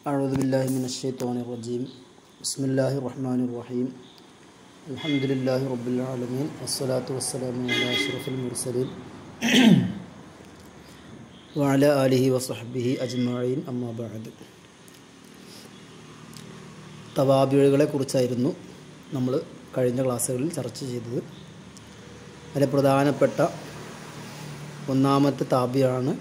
أعوذ بالله من الشيطان الرجيم بسم الله الرحمن الرحيم الحمد لله رب العالمين والصلاة والسلام على أشرف المرسلين وعلى آله وصحبه أجمعين أما بعد തവാബികളെ കുറിച്ചായിരുന്നു നമ്മൾ കഴിഞ്ഞ ക്ലാസ്സുകളിൽ ചർച്ച ചെയ്തത്. അതിലെ പ്രധാനപ്പെട്ട ഒന്നാമത്തെ താബിയാണ്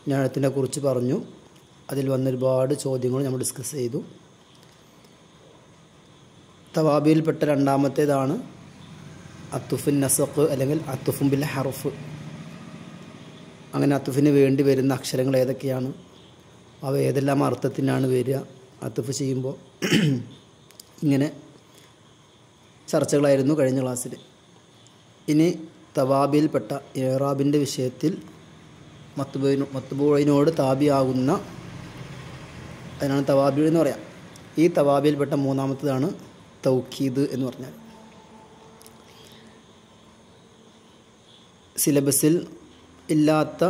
ന്യായത്തിനെ കുറിച്ച് പറഞ്ഞു. അതിൽ വന്ന ഒരുപാട് ചോദ്യങ്ങൾ നമ്മൾ ഡിസ്കസ് ചെയ്തു. തവാബിയിൽപ്പെട്ട രണ്ടാമത്തേതാണ് അത്തുഫിൻ നസഖ് അല്ലെങ്കിൽ അത്തുഫും ബിൽ ഹർഫ്. അങ്ങനെ അത്തുഫിന് വേണ്ടി വരുന്ന അക്ഷരങ്ങൾ ഏതൊക്കെയാണ്, അവ ഏതെല്ലാം അർത്ഥത്തിനാണ് വരിക അത്തുഫ് ചെയ്യുമ്പോൾ, ഇങ്ങനെ ചർച്ചകളായിരുന്നു കഴിഞ്ഞ ക്ലാസ്സിൽ. ഇനി തവാബിയിൽപ്പെട്ട ഇറാബിൻ്റെ വിഷയത്തിൽ മത്ബൂഇനോട് താബിയാകുന്ന, അതിനാണ് തവാബി എന്ന് പറയാം. ഈ തവാബിയിൽപ്പെട്ട മൂന്നാമത്തേതാണ് തൗക്കീദ് എന്ന് പറഞ്ഞാൽ. സിലബസിൽ ഇല്ലാത്ത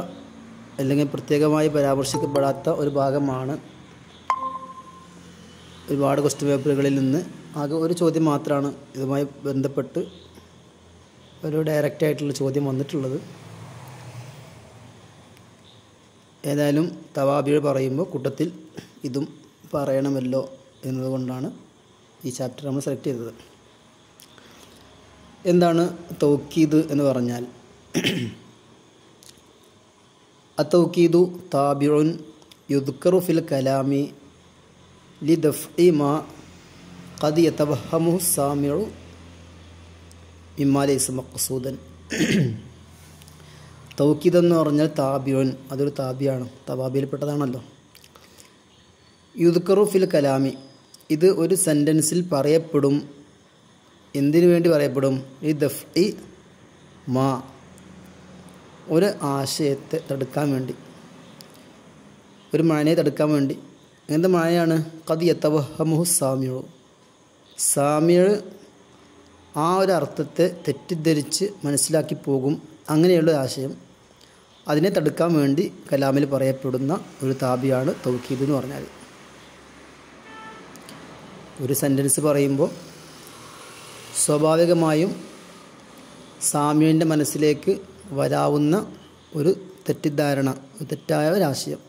അല്ലെങ്കിൽ പ്രത്യേകമായി പരാമർശിക്കപ്പെടാത്ത ഒരു ഭാഗമാണ്. ഒരുപാട് ക്വസ്റ്റ്യൻ പേപ്പറുകളിൽ നിന്ന് ആകെ ഒരു ചോദ്യം മാത്രമാണ് ഇതുമായി ബന്ധപ്പെട്ട് ഒരു ഡയറക്റ്റായിട്ടുള്ള ചോദ്യം വന്നിട്ടുള്ളത്. ഏതായാലും തവാബികൾ പറയുമ്പോൾ കൂട്ടത്തിൽ ഇതും പറയണമല്ലോ എന്നതുകൊണ്ടാണ് ഈ ചാപ്റ്റർ നമ്മൾ സെലക്ട് ചെയ്തത്. എന്താണ് തൗക്കീദ് എന്ന് പറഞ്ഞാൽ? അത്തൗക്കീദു താബിഉൻ യുദ്കറു ഫിൽ കലാമി ലിദഫ്ഇ മാ ഖദ് യതവഹമുഹു സാമിഉ മിമ്മാ ലൈസ മഖ്സൂദൻ. തൗക്കീദ് എന്ന് പറഞ്ഞാൽ താബിഉൻ, അതൊരു താബിയാണ്, തവാബിയിൽപ്പെട്ടതാണല്ലോ. യുദ്കറു ഫിൽ കലാമി, ഇത് ഒരു സെൻറ്റൻസിൽ പറയപ്പെടും. എന്തിനു വേണ്ടി പറയപ്പെടും? ലിദഫ്ഇ മാ, ഒരു ആശയത്തെ തടുക്കാൻ വേണ്ടി, ഒരു മാനയെ തടുക്കാൻ വേണ്ടി. എന്ത് മാനയാണ്? ഖദ് യതവഹമുഹു സാമിഉ, സാമിഉ ആ ഒരു അർത്ഥത്തെ തെറ്റിദ്ധരിച്ച് മനസ്സിലാക്കി പോകും. അങ്ങനെയുള്ള ആശയം, അതിനെ തടുക്കാൻ വേണ്ടി കലാമിൽ പറയപ്പെടുന്ന ഒരു താബിയാണ് തൗക്കീദ് എന്ന് പറഞ്ഞാൽ. ഒരു സെൻറ്റൻസ് പറയുമ്പോൾ സ്വാഭാവികമായും സാമിയുടെ മനസ്സിലേക്ക് വരാവുന്ന ഒരു തെറ്റിദ്ധാരണ, തെറ്റായ ഒരാശയം,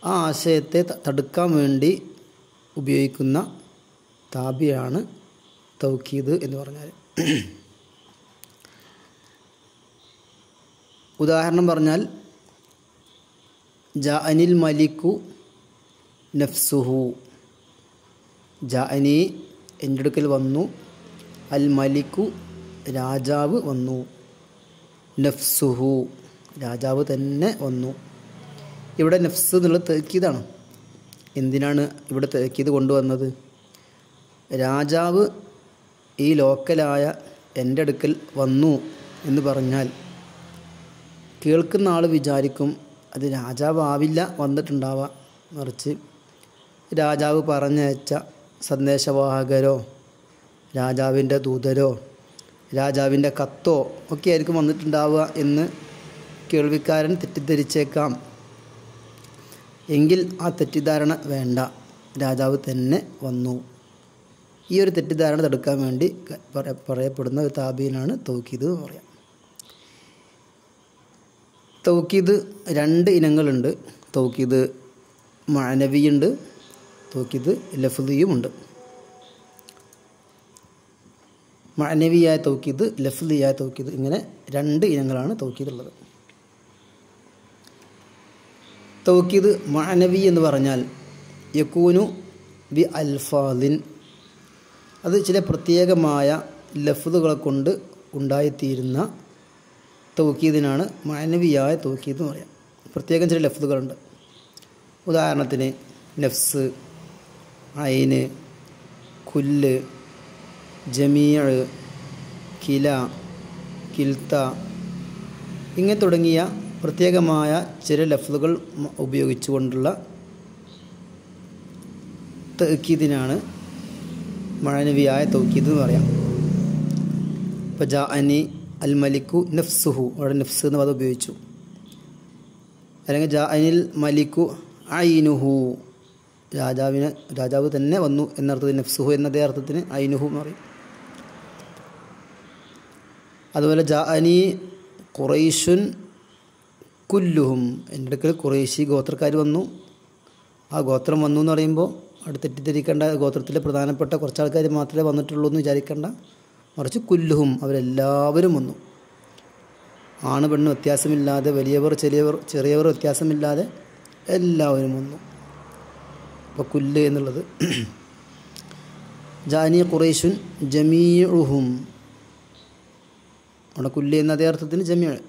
ആ ആശയത്തെ തടുക്കാൻ വേണ്ടി ഉപയോഗിക്കുന്ന താബിയാണ് തൗക്കീദ് എന്ന് പറഞ്ഞാൽ. ഉദാഹരണം പറഞ്ഞാൽ, ജാഅനിൽ മലിക്കു നഫ്സുഹു, ജാഅനി എൻ്റെ അടുക്കൽ വന്നു, അൽ മലിക്കു രാജാവ് വന്നു, നഫ്സുഹു രാജാവ് തന്നെ വന്നു. ഇവിടെ നഫ്സ് എന്നുള്ള തൗക്കീദാണ്. എന്തിനാണ് ഇവിടെ തൗക്കീദ് കൊണ്ടുവന്നത്? രാജാവ് ഈ ലോക്കലായ എൻ്റെ അടുക്കൽ വന്നു എന്ന് പറഞ്ഞാൽ കേൾക്കുന്ന ആൾ വിചാരിക്കും അത് രാജാവാവില്ല വന്നിട്ടുണ്ടാവുക, മറിച്ച് രാജാവ് പറഞ്ഞയച്ച സന്ദേശവാഹകരോ രാജാവിൻ്റെ ദൂതരോ രാജാവിൻ്റെ കത്തോ ഒക്കെ ആയിരിക്കും വന്നിട്ടുണ്ടാവുക എന്ന് കേൾവിക്കാരൻ തെറ്റിദ്ധരിച്ചേക്കാം. എങ്കിൽ ആ തെറ്റിദ്ധാരണ വേണ്ട, രാജാവ് തന്നെ വന്നു. ഈ ഒരു തെറ്റിദ്ധാരണ തടുക്കാൻ വേണ്ടി പറയപ്പെടുന്ന ഒരു താബീനാണ് തൗക്കീദ് എന്ന് പറയാം. തൗക്കീദ് രണ്ട് ഇനങ്ങളുണ്ട്. തൗക്കീദ് മഅനവിയുണ്ട്, തൗക്കീദ് ലഫ്ദിയുമുണ്ട്. മഅനവിയായ തൗക്കീദ്, ലഫ്ദിയായ തൗക്കീദ്, ഇങ്ങനെ രണ്ട് ഇനങ്ങളാണ് തൗക്കീദ് ഉള്ളത്. തൗക്കീദ് മഅനവി എന്ന് പറഞ്ഞാൽ യകൂനു ബി അൽഫാദിൻ, അത് ചില പ്രത്യേകമായ ലഫ്ദുകളെ കൊണ്ട് ഉണ്ടായിത്തീരുന്ന തൗക്കീദിനാണ് മഅനവിയായ തൗക്കീദ് എന്ന് പറയാം. പ്രത്യേകം ചില ലഫ്ദുകളുണ്ട്. ഉദാഹരണത്തിന് നഫ്സ്, ഐന്, കുല്ല്, ജമീഅ്, കില, കിൽത്ത, ഇങ്ങനെ തുടങ്ങിയ പ്രത്യേകമായ ചില ലഫ്ദുകൾ ഉപയോഗിച്ചുകൊണ്ടുള്ള തൗക്കീദിനാണ് മഅനവിയായ തൗക്കീദ് എന്ന് പറയാം. ഇപ്പോൾ ജാഅനി അൽ മലിക്കു നഫ്സുഹു, അവിടെ നഫ്സ് എന്ന പദം ഉപയോഗിച്ചു. അല്ലെങ്കിൽ ജാഅനിൽ മലിക്കു ഐനുഹു, രാജാവ് തന്നെ വന്നു എന്നർത്ഥത്തിൽ നഫ്സുഹു എന്നതേ അർത്ഥത്തിന് ഐനുഹു എന്ന് പറയും. അതുപോലെ ജാഅനി ഖുറൈശുൻ കുല്ലുഹും, എൻ്റെ അടുക്കൽ ഖുറൈശി ഗോത്രക്കാർ വന്നു. ആ ഗോത്രം വന്നു എന്ന് പറയുമ്പോൾ അവിടെ തെറ്റിദ്ധരിക്കേണ്ട, ഗോത്രത്തിലെ പ്രധാനപ്പെട്ട കുറച്ച് ആൾക്കാർ മാത്രമേ വന്നിട്ടുള്ളൂ എന്ന് വിചാരിക്കേണ്ട. മറിച്ച് കുല്ലുഹും, അവരെല്ലാവരും വന്നു. ആണ് പെണ്ണ് വ്യത്യാസമില്ലാതെ, വലിയവർ ചെറിയവർ വ്യത്യാസമില്ലാതെ എല്ലാവരും വന്നു. അപ്പോൾ കുല്ല് എന്നുള്ളത് ജാനി ഖുറൈശുൻ ജമീഉഹും, അവിടെ കുല്ല് എന്ന അതേ അർത്ഥത്തിന് ജമീഅ്.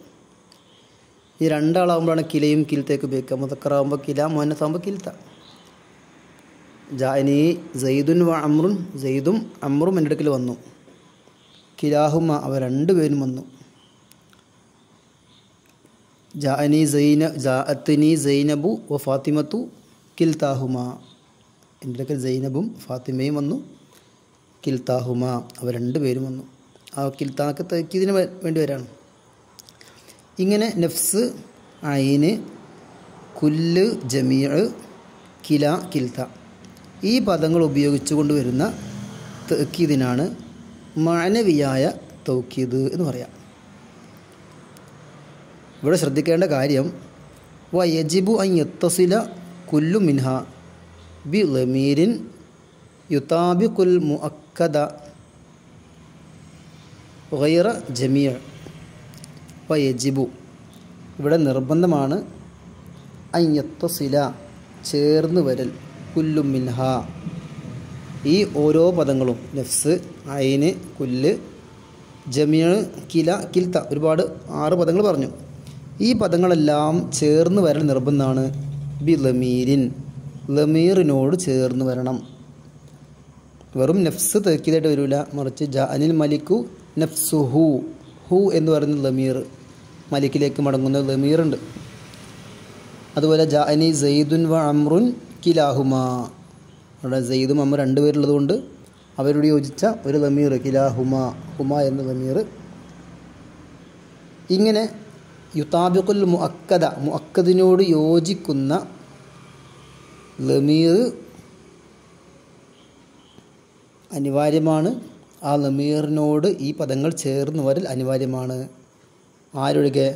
ഈ രണ്ടാളാകുമ്പോഴാണ് കിലയും കിൽത്തേക്ക് ഉപയോഗിക്കുക. മുദക്കറാകുമ്പോൾ കില, മുഅന്നസാകുമ്പോൾ കിൽത്ത. ജാനി സയ്യിദുൻ വ അമ്രുൻ, സയ്യിദും അമ്രും എൻ്റെ അടുക്കൽ വന്നു. കിലാഹുമ, അവർ രണ്ടുപേരും വന്നു. ജാഅത്നി സൈനബു വ ഫാത്തിമത്തു കിൽത്താഹുമ, എൻ്റെ അടുക്കൽ സൈനബും ഫാത്തിമയും വന്നു. കിൽത്താഹുമ, അവർ രണ്ടുപേരും വന്നു. ആ കിൽത്താക്ക് തക്കീദിന് വേണ്ടി വരാണ്. ഇങ്ങനെ നഫ്സ്, ഐന്, കുല്ല്, ജമീഅ്, കില, കിൽത്ത ഈ പദങ്ങൾ ഉപയോഗിച്ചു കൊണ്ടുവരുന്ന തക്കീദിനാണ് മഅനവിയായ തൗക്കീദ് എന്ന് പറയാം. ഇവിടെ ശ്രദ്ധിക്കേണ്ട കാര്യം വയജിബു അൻ യത്തസില കുല്ലു മിൻഹ ബി ലമീരിൻ യുതാബിഖുൽ മുഅക്കദ ഗൈറ ജമീഅ്. വയജിബു, ഇവിടെ നിർബന്ധമാണ് അൻ യത്തസില, ചേർന്ന് വരൽ, കുല്ലു മിൻഹ, ഈ ഓരോ പദങ്ങളും നഫ്സ്, ഐന്, കുല്ല്, ജമീഅ്, കില, കിൽത്ത, ഒരുപാട് 6 പദങ്ങൾ പറഞ്ഞു. ഈ പദങ്ങളെല്ലാം ചേർന്ന് വരൽ നിർബന്ധമാണ്. ബി ലമീരിൻ, ലമീറിനോട് ചേർന്ന് വരണം. വെറും നഫ്സ് തക്കീതായിട്ട് വരില്ല, മറിച്ച് ജാഅനിൽ മലിക്കു നഫ്സുഹു, ഹു എന്ന് പറയുന്ന ലമീർ, മലിക്കിലേക്ക് മടങ്ങുന്ന ലമീറുണ്ട്. അതുപോലെ ജാഅനി സയ്യിദുൻ വ അമ്രുൻ കിലാഹുമ, അവിടെ സയ്യിദും അമ്രും രണ്ടുപേരുള്ളത് കൊണ്ട് അവരോട് യോജിച്ച ഒരു ലമീർ കിലാഹുമ, ഹുമ എന്ന ലമീർ. ഇങ്ങനെ യുതാബിഖുൽ മുഅക്കദ, മുഅക്കദിനോട് യോജിക്കുന്ന ലമീർ അനിവാര്യമാണ്. ആ ലമീറിനോട് ഈ പദങ്ങൾ ചേർന്ന് വരൽ അനിവാര്യമാണ്. ആരൊഴികെ?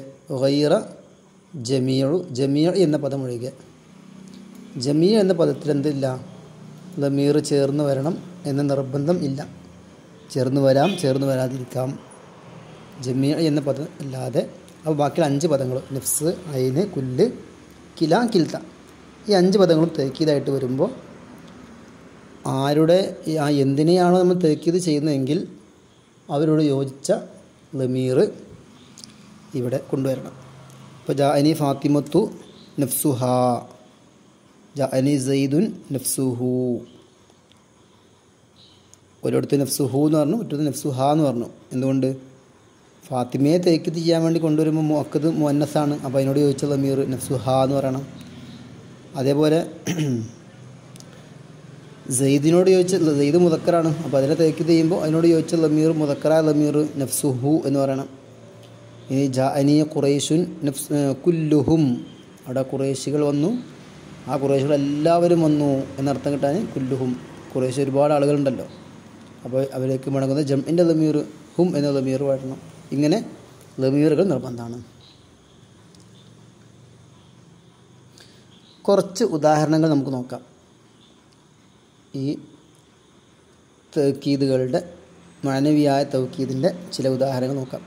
ഗൈറ ജമീഉ, ജമീഉ എന്ന പദം ഒഴികെ. ജമീഉ എന്ന പദത്തിൽ എന്തില്ല? ലമീർ ചേർന്ന് വരണം എന്ന നിർബന്ധം ഇല്ല. ചേർന്ന് വരാം, ചേർന്ന് വരാതിരിക്കാം. ജമീഉ എന്ന പദം അല്ലാതെ അപ്പോൾ ബാക്കിയുള്ള 5 പദങ്ങൾ നഫ്സ്, ഐന്, കുല്ല്, കില, കിൽത്ത, ഈ 5 പദങ്ങളും തേക്കീതായിട്ട് വരുമ്പോൾ ആരുടെ എന്തിനെയാണോ നമ്മൾ തേക്കീത് ചെയ്യുന്നതെങ്കിൽ അവരോട് യോജിച്ച ലമീർ ഇവിടെ കൊണ്ടുവരണം. ഇപ്പോൾ ജാഅനി ഫാത്തിമത്തു നഫ്സുഹ, ജാഅനി സയ്യിദുൻ നഫ്സുഹു. ഒരിടത്ത് നഫ്സുഹു എന്ന് പറഞ്ഞു, മറ്റൊരു നഫ്സുഹ എന്ന് പറഞ്ഞു. എന്തുകൊണ്ട്? ഫാത്തിമയെ തേക്കീത് ചെയ്യാൻ വേണ്ടി കൊണ്ടുവരുമ്പോൾ മുഅക്കദ് മുഅന്നസാണ്. അപ്പോൾ അതിനോട് ചോദിച്ച ലമീർ നഫ്സുഹ എന്ന് പറയണം. അതേപോലെ സയ്യിദിനോട് ചോദിച്ച, സയ്യിദ് മുദക്കറാണ്, അപ്പോൾ അതിനെ തേക്കീത് ചെയ്യുമ്പോൾ അതിനോട് ചോദിച്ച ലമീർ മുദക്കറായ ലമീർ നഫ്സുഹു എന്ന് പറയണം. ഇനി ജാഅനി ഖുറൈശുൻ കുല്ലുഹും, അവിടെ ഖുറൈശികൾ വന്നു, ആ ഖുറൈശികൾ എല്ലാവരും വന്നു എന്നർത്ഥം കിട്ടാൻ കുല്ലുഹും, ഖുറൈശി ഒരുപാട് ആളുകളുണ്ടല്ലോ, അപ്പോൾ അവരേക്ക് മടങ്ങുന്ന ജംഇൻ്റെ ലമീർ ഹും എന്ന ലമീർ വരണം. ഇങ്ങനെ ലമീറുകൾ നിർബന്ധമാണ്. കുറച്ച് ഉദാഹരണങ്ങൾ നമുക്ക് നോക്കാം. ഈ തൗക്കീദുകളുടെ, മഅനവിയായ തൗക്കീദിൻ്റെ ചില ഉദാഹരണങ്ങൾ നോക്കാം.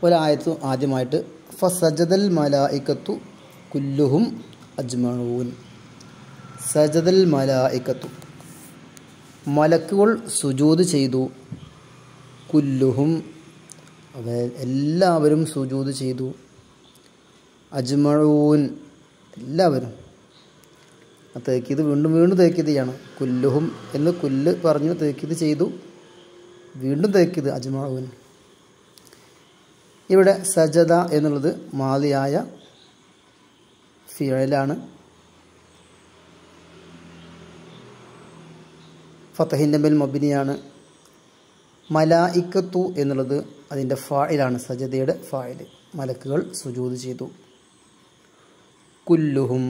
ഒരായത്ത് ആദ്യമായിട്ട് ഫസജദൽ മലായികത്തു കുല്ലുഹും അജ്മഊൻ. സജദൽ മലായികത്തു, മലക്കുകൾ സുജൂദ് ചെയ്തു. കുല്ലുഹും, എല്ലാവരും സുജൂദ് ചെയ്തു. അജ്മഊൻ, എല്ലാവരും. തേക്കീത് വീണ്ടും വീണ്ടും തേക്കീത് ചെയ്യണം. കുല്ലുഹും എന്ന് കുല്ല് പറഞ്ഞു തേക്കീത് ചെയ്തു, വീണ്ടും തേക്കീത് അജ്മഊൻ. ഇവിടെ സജദ എന്നുള്ളത് മാദിയായ ഫിഅലാണ്. ഫതഹിൻ്റെ മേൽ മബ്നിയാണ്. മലായിക്കത്തു എന്നുള്ളത് അതിൻ്റെ ഫായിലാണ്, സജദയുടെ ഫായിൽ. മലക്കുകൾ സുജൂദ് ചെയ്തു. കുല്ലുഹും,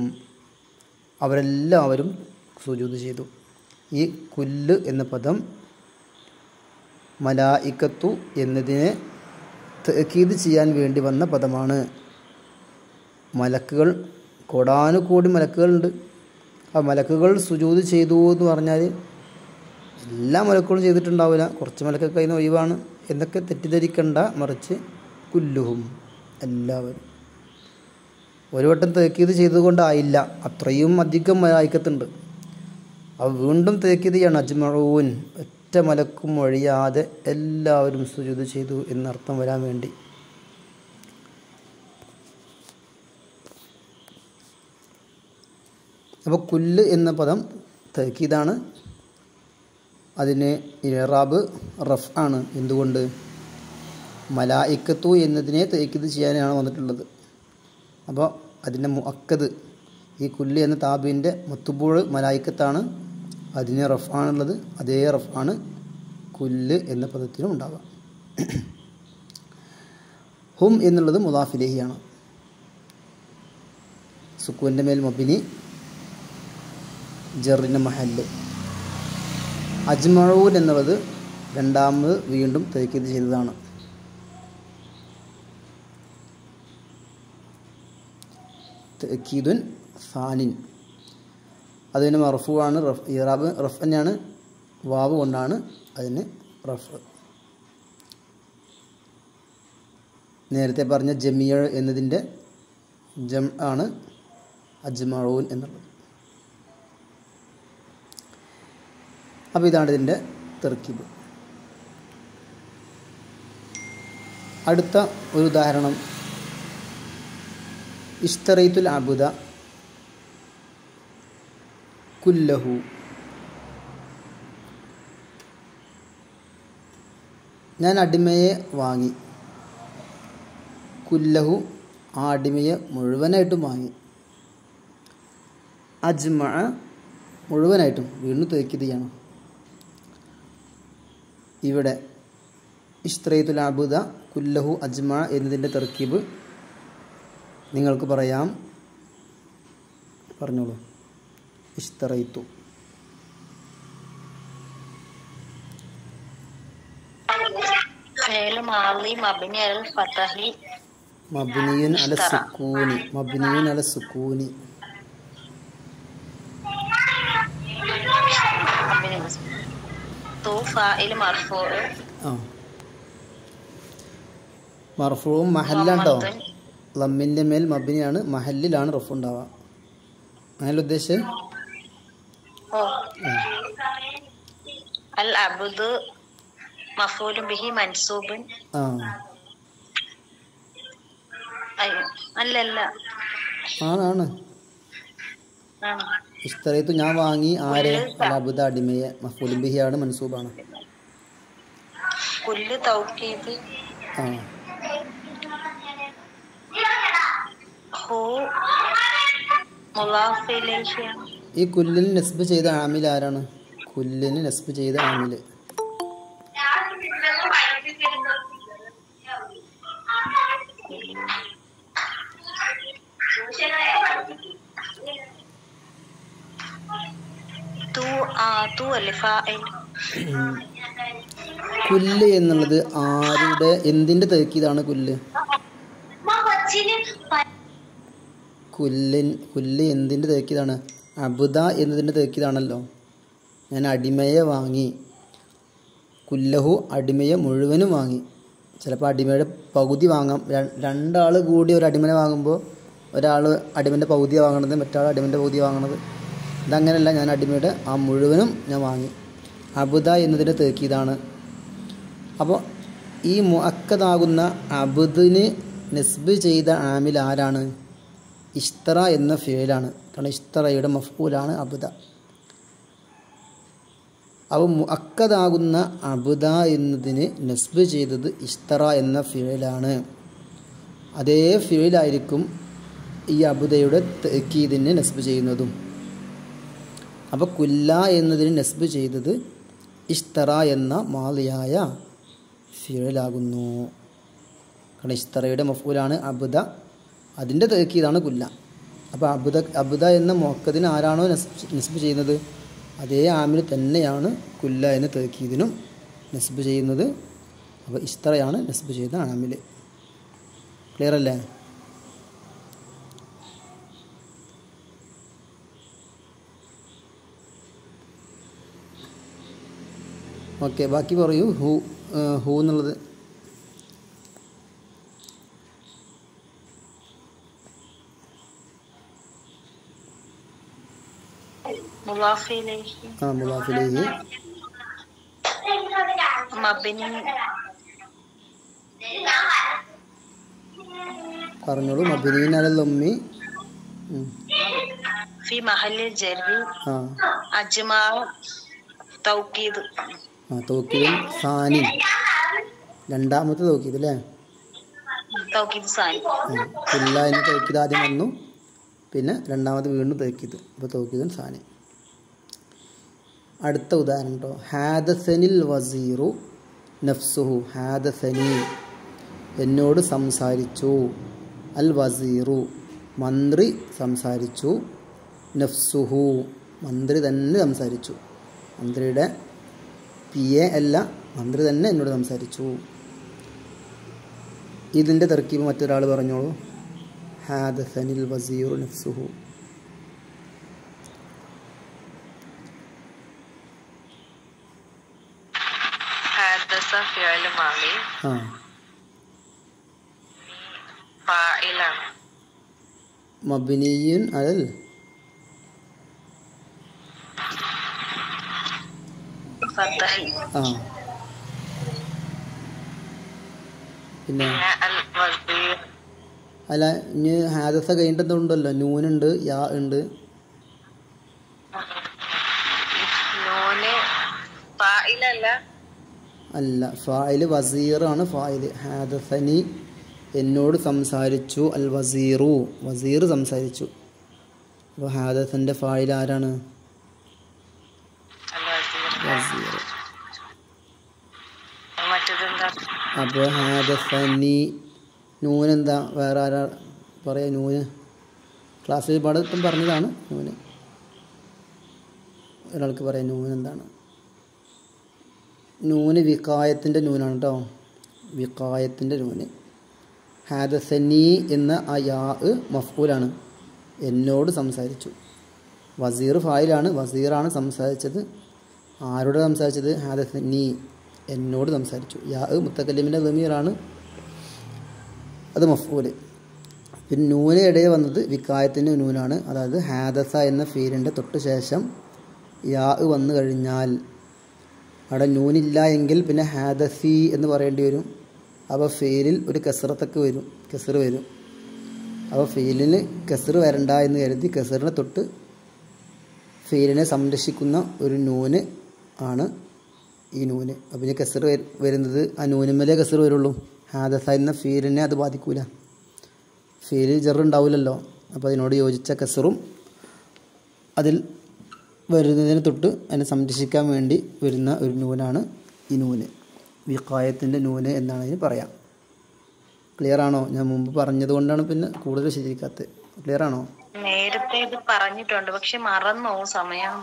അവരെല്ലാവരും സുജൂദ് ചെയ്തു. ഈ കുല്ല് എന്ന പദം മലായിക്കത്തു എന്നതിനെ തഅക്കീദ് ചെയ്യാൻ വേണ്ടി വന്ന പദമാണ്. മലക്കുകൾ, കോടാനുകോടി മലക്കുകളുണ്ട്. ആ മലക്കുകൾ സുജൂദ് ചെയ്തു എന്ന് പറഞ്ഞാൽ എല്ലാ മലക്കുകളും ചെയ്തിട്ടുണ്ടാവില്ല, കുറച്ച് മലക്കൊക്കെ കയ്യിൽ നിന്ന് ഒഴിവാണ് എന്നൊക്കെ തെറ്റിദ്ധരിക്കേണ്ട. മറിച്ച് കുല്ലുഹും, എല്ലാവരും. ഒരു വട്ടം തഅക്കീദ് ചെയ്തുകൊണ്ടായില്ല, അത്രയും അധികം മലായിക്കത്തുണ്ട്. അവ വീണ്ടും തഅക്കീദ് ചെയ്യണം. അജ്മഊൻ, ഒറ്റ മലക്കും ഒഴിയാതെ എല്ലാവരും സുജൂദ് ചെയ്തു എന്നർത്ഥം വരാൻ വേണ്ടി. അപ്പോൾ കുല്ല് എന്ന പദം തഅക്കീദാണ്. അതിന് ഇറാബ് റഫ് ആണ്. എന്തുകൊണ്ട്? മലായിക്കത്തു എന്നതിനെ തഅക്കീദ് ചെയ്യാനാണ് വന്നിട്ടുള്ളത്. അപ്പോൾ അതിൻ്റെ മുഅക്കദ്, ഈ കുല്ല് എന്ന താബിൻ്റെ മത്തുബൂഴ് മലായിക്കത്താണ്, അതിന് റഫ് ആണുള്ളത്. അതേ റഫ് ആണ് കുല്ല് എന്ന പദത്തിനും ഉണ്ടാവുക. ഹും എന്നുള്ളത് മുദാഫ് ഇലൈഹിയാണ്. സുക്കൂൻ്റെ മേൽ മബ്നി, ജറിൻ്റെ മഹല്ല്. അജ്മഊൻ എന്നുള്ളത് രണ്ടാമത് വീണ്ടും തഅക്കീദ് ചെയ്തതാണ്. തഅക്കീദുൻ സാനിൻ, അതിന് മർഫൂ ആണ്. ഇറാബ് റഫ് തന്നെയാണ്, വാവ് കൊണ്ടാണ് അതിന് റഫ്. നേരത്തെ പറഞ്ഞ ജമിയ എന്നതിൻ്റെ ജം ആണ് അജ്മഊൻ എന്നുള്ളത്. അപ്പോൾ ഇതാണ് ഇതിൻ്റെ തർക്കീബ്. അടുത്ത ഒരു ഉദാഹരണം, ഇഷ്തറൈത്തുൽ അബ്ദ കുല്ലഹു. ഞാൻ അടിമയെ വാങ്ങി. കുല്ലഹു, ആ അടിമയെ മുഴുവനായിട്ടും വാങ്ങി. അജ്മഅ, മുഴുവനായിട്ടും. വീണ്ടും തഅക്കീദ് ചെയ്യണം. ഇവിടെ ഇഷ്തറൈത്തുൽ അബ്ദ കുല്ലഹു അജ്മഅ എന്നതിൻ്റെ തർക്കീബ് നിങ്ങൾക്ക് പറയാം. പറഞ്ഞോളൂ. ഇഷ്തറൈത്തു, മബ്നിയുൻ അല സുക്കൂനി, മബ്നിയുൻ അല സുക്കൂനി. മർഫൂഉം മഹല്ലാണ്ടോ? ലമ്മിൻ്റെ മേൽ മബ്നിയാണ്, മഹല്ലിലാണ് റഫ് ഉണ്ടാവുക. അങ്ങനെ ഉദ്ദേശിച്ചത് അൽ അബ്ദു മഫൂലുൻ ബിഹി മൻസൂബുൻ. അല്ലല്ല, ആണ്. ഇഷ്തറൈത്തു, ഞാൻ വാങ്ങി. ആരെ? അൽ അബ്ദ, അടിമയെ. മഫൂലുൻ ബിഹി ആണ്, മൻസൂബാണ്. കുല്ല് തൗക്കീദ്. ഈ കുല്ലിന് നസ്ബ് ചെയ്ത ആമിൽ ആരാണ്? കുല്ലിന് നസ്ബ് ചെയ്ത ആമിൽ കുല്ല് എന്നുള്ളത് ആരുടെ, എന്തിൻ്റെ തഅക്കീദാണ് കുല്ല്? കുല്ല് എന്തിൻ്റെ തഅക്കീദാണ്? അബ്ദ എന്നതിൻ്റെ തഅക്കീദാണല്ലോ. ഞാൻ അടിമയെ വാങ്ങി. കുല്ലഹു, അടിമയെ മുഴുവനും വാങ്ങി. ചിലപ്പോൾ അടിമയുടെ പകുതി വാങ്ങാം. രണ്ടാൾ കൂടി ഒരു അടിമനെ വാങ്ങുമ്പോൾ ഒരാൾ അടിമൻ്റെ പകുതിയാണ് വാങ്ങണത്, മറ്റാൾ അടിമൻ്റെ പകുതി വാങ്ങണത്. ഇതങ്ങനെയല്ല, ഞാൻ അടിമയുടെ ആ മുഴുവനും ഞാൻ വാങ്ങി. അബ്ദ എന്നതിൻ്റെ തഅക്കീദാണ്. അപ്പോൾ ഈ മുഅക്കദാകുന്ന അബ്ദിന് നസ്ബ് ചെയ്ത ആമിൽ ആരാണ്? ഇഷ്തറ എന്ന ഫിഅലാണ്. കാരണം ഇഷ്തറയുടെ മഫ്ഊലാണ് അബ്ദ. അപ്പോൾ മുഅക്കദാകുന്ന അബ്ദ എന്നതിന് നസ്ബ് ചെയ്തത് ഇഷ്തറ എന്ന ഫിഅലാണ്. അതേ ഫിഅലായിരിക്കും ഈ അബ്ദയുടെ തഅക്കീദിനെ നസ്ബ് ചെയ്യുന്നതും. അപ്പോൾ കുല്ല എന്നതിന് നസ്ബ് ചെയ്തത് ഇഷ്തറ എന്ന മാളിയായ ഫിഅലാകുന്നു. കാരണം ഇഷ്തറയുടെ മഫ്ഊലാണ് അബ്ദ, അതിൻ്റെ തഅക്കീദാണ് കുല്ല. അപ്പോൾ അബുദ എന്ന മുഅക്കദിന് ആരാണോ നസ്ബ് ചെയ്യുന്നത് അതേ ആമിൽ തന്നെയാണ് കുല്ല എന്ന തൗക്കീദിനും നസ്ബ് ചെയ്യുന്നത്. അപ്പോൾ ഇഷ്തറയാണ് നസ്ബ് ചെയ്ത ആമിൽ. ക്ലിയർ അല്ലേ? ഓക്കെ, ബാക്കി പറയൂ. ഹൂ എന്നുള്ളത് മുളാഫ് ഇലൈഹി മുളാഫ് ഇലൈഹി മബ്നി പറഞ്ഞോളൂ. മബ്നിൻ അലൽ ഉമ്മി ഫി മഹല്ലിൽ ജർരി അജ്മാ തൗക്കീദ് തൗക്കീദും സാനി രണ്ടാമത്തെ തൗക്കീദ് അല്ലേ? തൗക്കീദ് സാനി. കുല്ല എന്ന തൗക്കീദ് ആദ്യം വന്നു, പിന്നെ രണ്ടാമത് വീണ്ടും തൗക്കീദ്. അപ്പോൾ തൗക്കീദും സാനി. അടുത്ത ഉദാഹരണം കേട്ടോ. ഹാദസനിൽ വസീറു നഫ്സുഹു. ഹാദസനി എന്നോട് സംസാരിച്ചു. അൽ വസീറു മന്ത്രി സംസാരിച്ചു. നഫ്സുഹു മന്ത്രി തന്നെ സംസാരിച്ചു. മന്ത്രിയുടെ PA അല്ല, മന്ത്രി തന്നെ എന്നോട് സംസാരിച്ചു. ഇതിൻ്റെ തർക്കീബ് മറ്റൊരാൾ പറഞ്ഞോളൂ. ഹാദസനിൽ വസീറു നഫ്സുഹു. ഹാദസ ഫിഅൽ മാളി ഫാഇലാണ് മബ്നിയുൻ അലൽ ഫതഹി. പിന്നെ അല്ല, ഇനി ഹാദസ കഴിഞ്ഞിട്ടുണ്ടല്ലോ, നൂനുണ്ട്, യാ ഉണ്ട്. അല്ല, ഫായില് വസീറാണ് ഫായില്. ഹാദസനി എന്നോട് സംസാരിച്ചു. അൽ വസീറു വസീർ സംസാരിച്ചു. അപ്പോൾ ഹാദസൻ്റെ ഫായിൽ ആരാണ്? വസീർ. അപ്പോൾ ഹാദസനി നൂനെന്താ? വേറെ ആരാ പറയാ? നൂന് ക്ലാസ്സിൽ പാടത്തും പറഞ്ഞതാണ്. നൂന് ഒരാൾക്ക് പറയാം. നൂന് എന്താണ്? നൂന് വികായത്തിൻ്റെ നൂനാണ് കേട്ടോ. വികായത്തിൻ്റെ നൂന്. ഹാദസനി എന്ന ആ യാ മഫ്ഊലാണ്. എന്നോട് സംസാരിച്ചു. വസീർ ഫായിലാണ്. വസീറാണ് സംസാരിച്ചത്. ആരോട് സംസാരിച്ചത്? ഹാദസനി എന്നോട് സംസാരിച്ചു. യാ മുത്തക്കല്ലിമിൻ്റെ ദമീറാണ്, അത് മഫ്ഊല്. പിന്നെ നൂന് ഇടയിൽ വന്നത് വികായത്തിൻ്റെ നൂനാണ്. അതായത് ഹാദസ എന്ന ഫീലിൻ്റെ തൊട്ട് ശേഷം യാ വന്നു കഴിഞ്ഞാൽ അവിടെ നൂനില്ല എങ്കിൽ പിന്നെ ഹാദസി എന്ന് പറയേണ്ടി വരും. അപ്പോൾ ഫീലിൽ ഒരു കസറത്തൊക്കെ വരും, കസർ വരും. അപ്പോൾ ഫീലിന് കസർ വരണ്ട എന്ന് കരുതി കസറിനെ തൊട്ട് ഫീലിനെ സംരക്ഷിക്കുന്ന ഒരു നൂന് ആണ് ഈ നൂന്. അപ്പോൾ ഇനി കസർ വരുന്നത് ആ നൂനുമേലേ കസർ വരുള്ളൂ. ഹാദസ എന്ന ഫീലിനെ അത് ബാധിക്കൂല. ഫീലിൽ ജറുണ്ടാവില്ലല്ലോ. അപ്പോൾ അതിനോട് യോജിച്ച കസറും അതിൽ വരുന്നതിന് തൊട്ട് അതിനെ സംരക്ഷിക്കാൻ വേണ്ടി വരുന്ന ഒരു നൂനാണ് ഈ നൂന്. വിഖായത്തിൻ്റെ നൂന് എന്നാണ് ഇതിന് പറയാം. ക്ലിയർ ആണോ? ഞാൻ മുമ്പ് പറഞ്ഞതുകൊണ്ടാണ് പിന്നെ കൂടുതൽ ശരിക്കാത്തത്. ക്ലിയർ ആണോ? നേരത്തെ ഇത് പറഞ്ഞിട്ടുണ്ട്, പക്ഷെ മറന്നോ സമയം.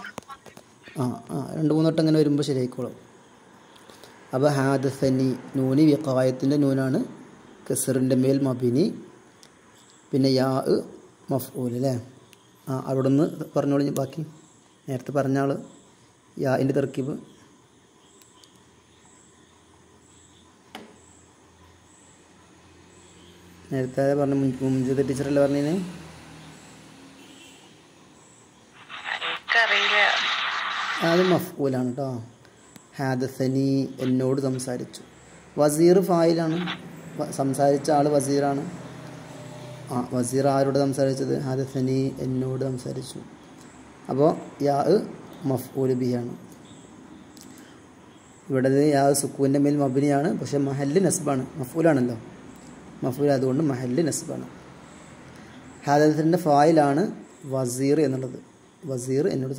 2-3 വട്ടം അങ്ങനെ വരുമ്പോൾ ശരിയായിക്കോളും. അപ്പോൾ ഹാദസനി നൂന് വിഖായത്തിൻ്റെ നൂനാണ്. കസറിൻ്റെ മേൽ മബിനി, പിന്നെ യാ മഫ്ഊൽ അല്ലേ? അവിടെ നിന്ന് പറഞ്ഞോളൂ. ബാക്കി നേരത്തെ പറഞ്ഞ ആൾ യാൻ്റെ തർക്കീബ്. നേരത്തെ പറഞ്ഞ മുൻജിത ടീച്ചറല്ലേ പറഞ്ഞതിന്? അത് മഫ്ഊലാണ് കേട്ടോ. ഹാദസനി എന്നോട് സംസാരിച്ചു. വസീർ ഫായിലാണ്. സംസാരിച്ച ആൾ വസീറാണ്. വസീർ ആരോട് സംസാരിച്ചത്? ഹാദസനി എന്നോട് സംസാരിച്ചു. അപ്പോൾ യാ മഫ്ഊൽ ബിയാണ്. ഇവിടെ യാ സുക്കൂൻ്റെ മേൽ മബ്നിയാണ്, പക്ഷേ മഹല്ല് നസ്ബാണ്. മഫ്ഊലാണല്ലോ, മഫ്ഊൽ അതുകൊണ്ട് മഹല്ല് നസ്ബാണ്. ഹാദസൻ്റെ ഫായിലാണ് വസീർ എന്നുള്ളത്. വസീർ എന്നോട്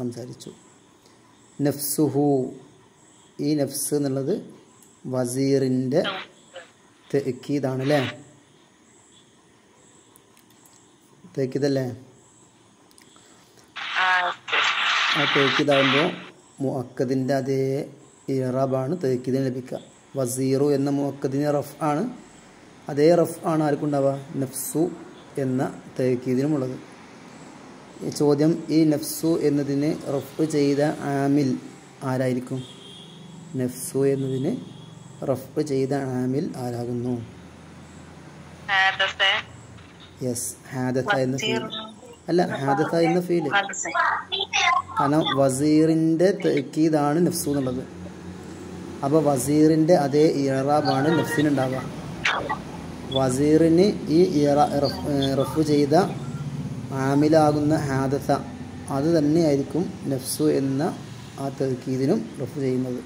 സംസാരിച്ചു. നഫ്സുഹു, ഈ നഫ്സ് എന്നുള്ളത് വസീറിൻ്റെ തഅക്കീദാണ് അല്ലേ? തേക്കിതല്ലേ? ആ ആ തേക്കിതാകുമ്പോൾ മുഅക്കദിൻ്റെ അതേ ഇറാബാണ് തേക്കിദിന് ലഭിക്കുക. വസീറു എന്ന മുഅക്കദിന് റഫ് ആണ്. അതേ റഫ് ആണ് ആർക്കുണ്ടാവുക? നഫ്സു എന്ന തേക്കിദിനുമുള്ളത്. ഈ ചോദ്യം, ഈ നഫ്സു എന്നതിന് റഫ് ചെയ്ത ആമിൽ ആരായിരിക്കും? നഫ്സു എന്നതിന് റഫ് ചെയ്ത ആമിൽ ആരാകുന്നു? യെസ്, ഹാദസ എന്ന ഫീൽ. അല്ല, ഹാദസ എന്ന ഫീല്. കാരണം വസീറിൻ്റെ തേക്കീദാണ് നഫ്സു എന്നുള്ളത്. അപ്പോൾ വസീറിൻ്റെ അതേ ഇറാബാണ് നഫ്സിനുണ്ടാവുക. വസീറിന് ഈ റഫ് ചെയ്ത ആമിലാകുന്ന ഹാദസ അത് തന്നെയായിരിക്കും നഫ്സു എന്ന ആ തേക്കീദിനും റഫ് ചെയ്യുന്നത്.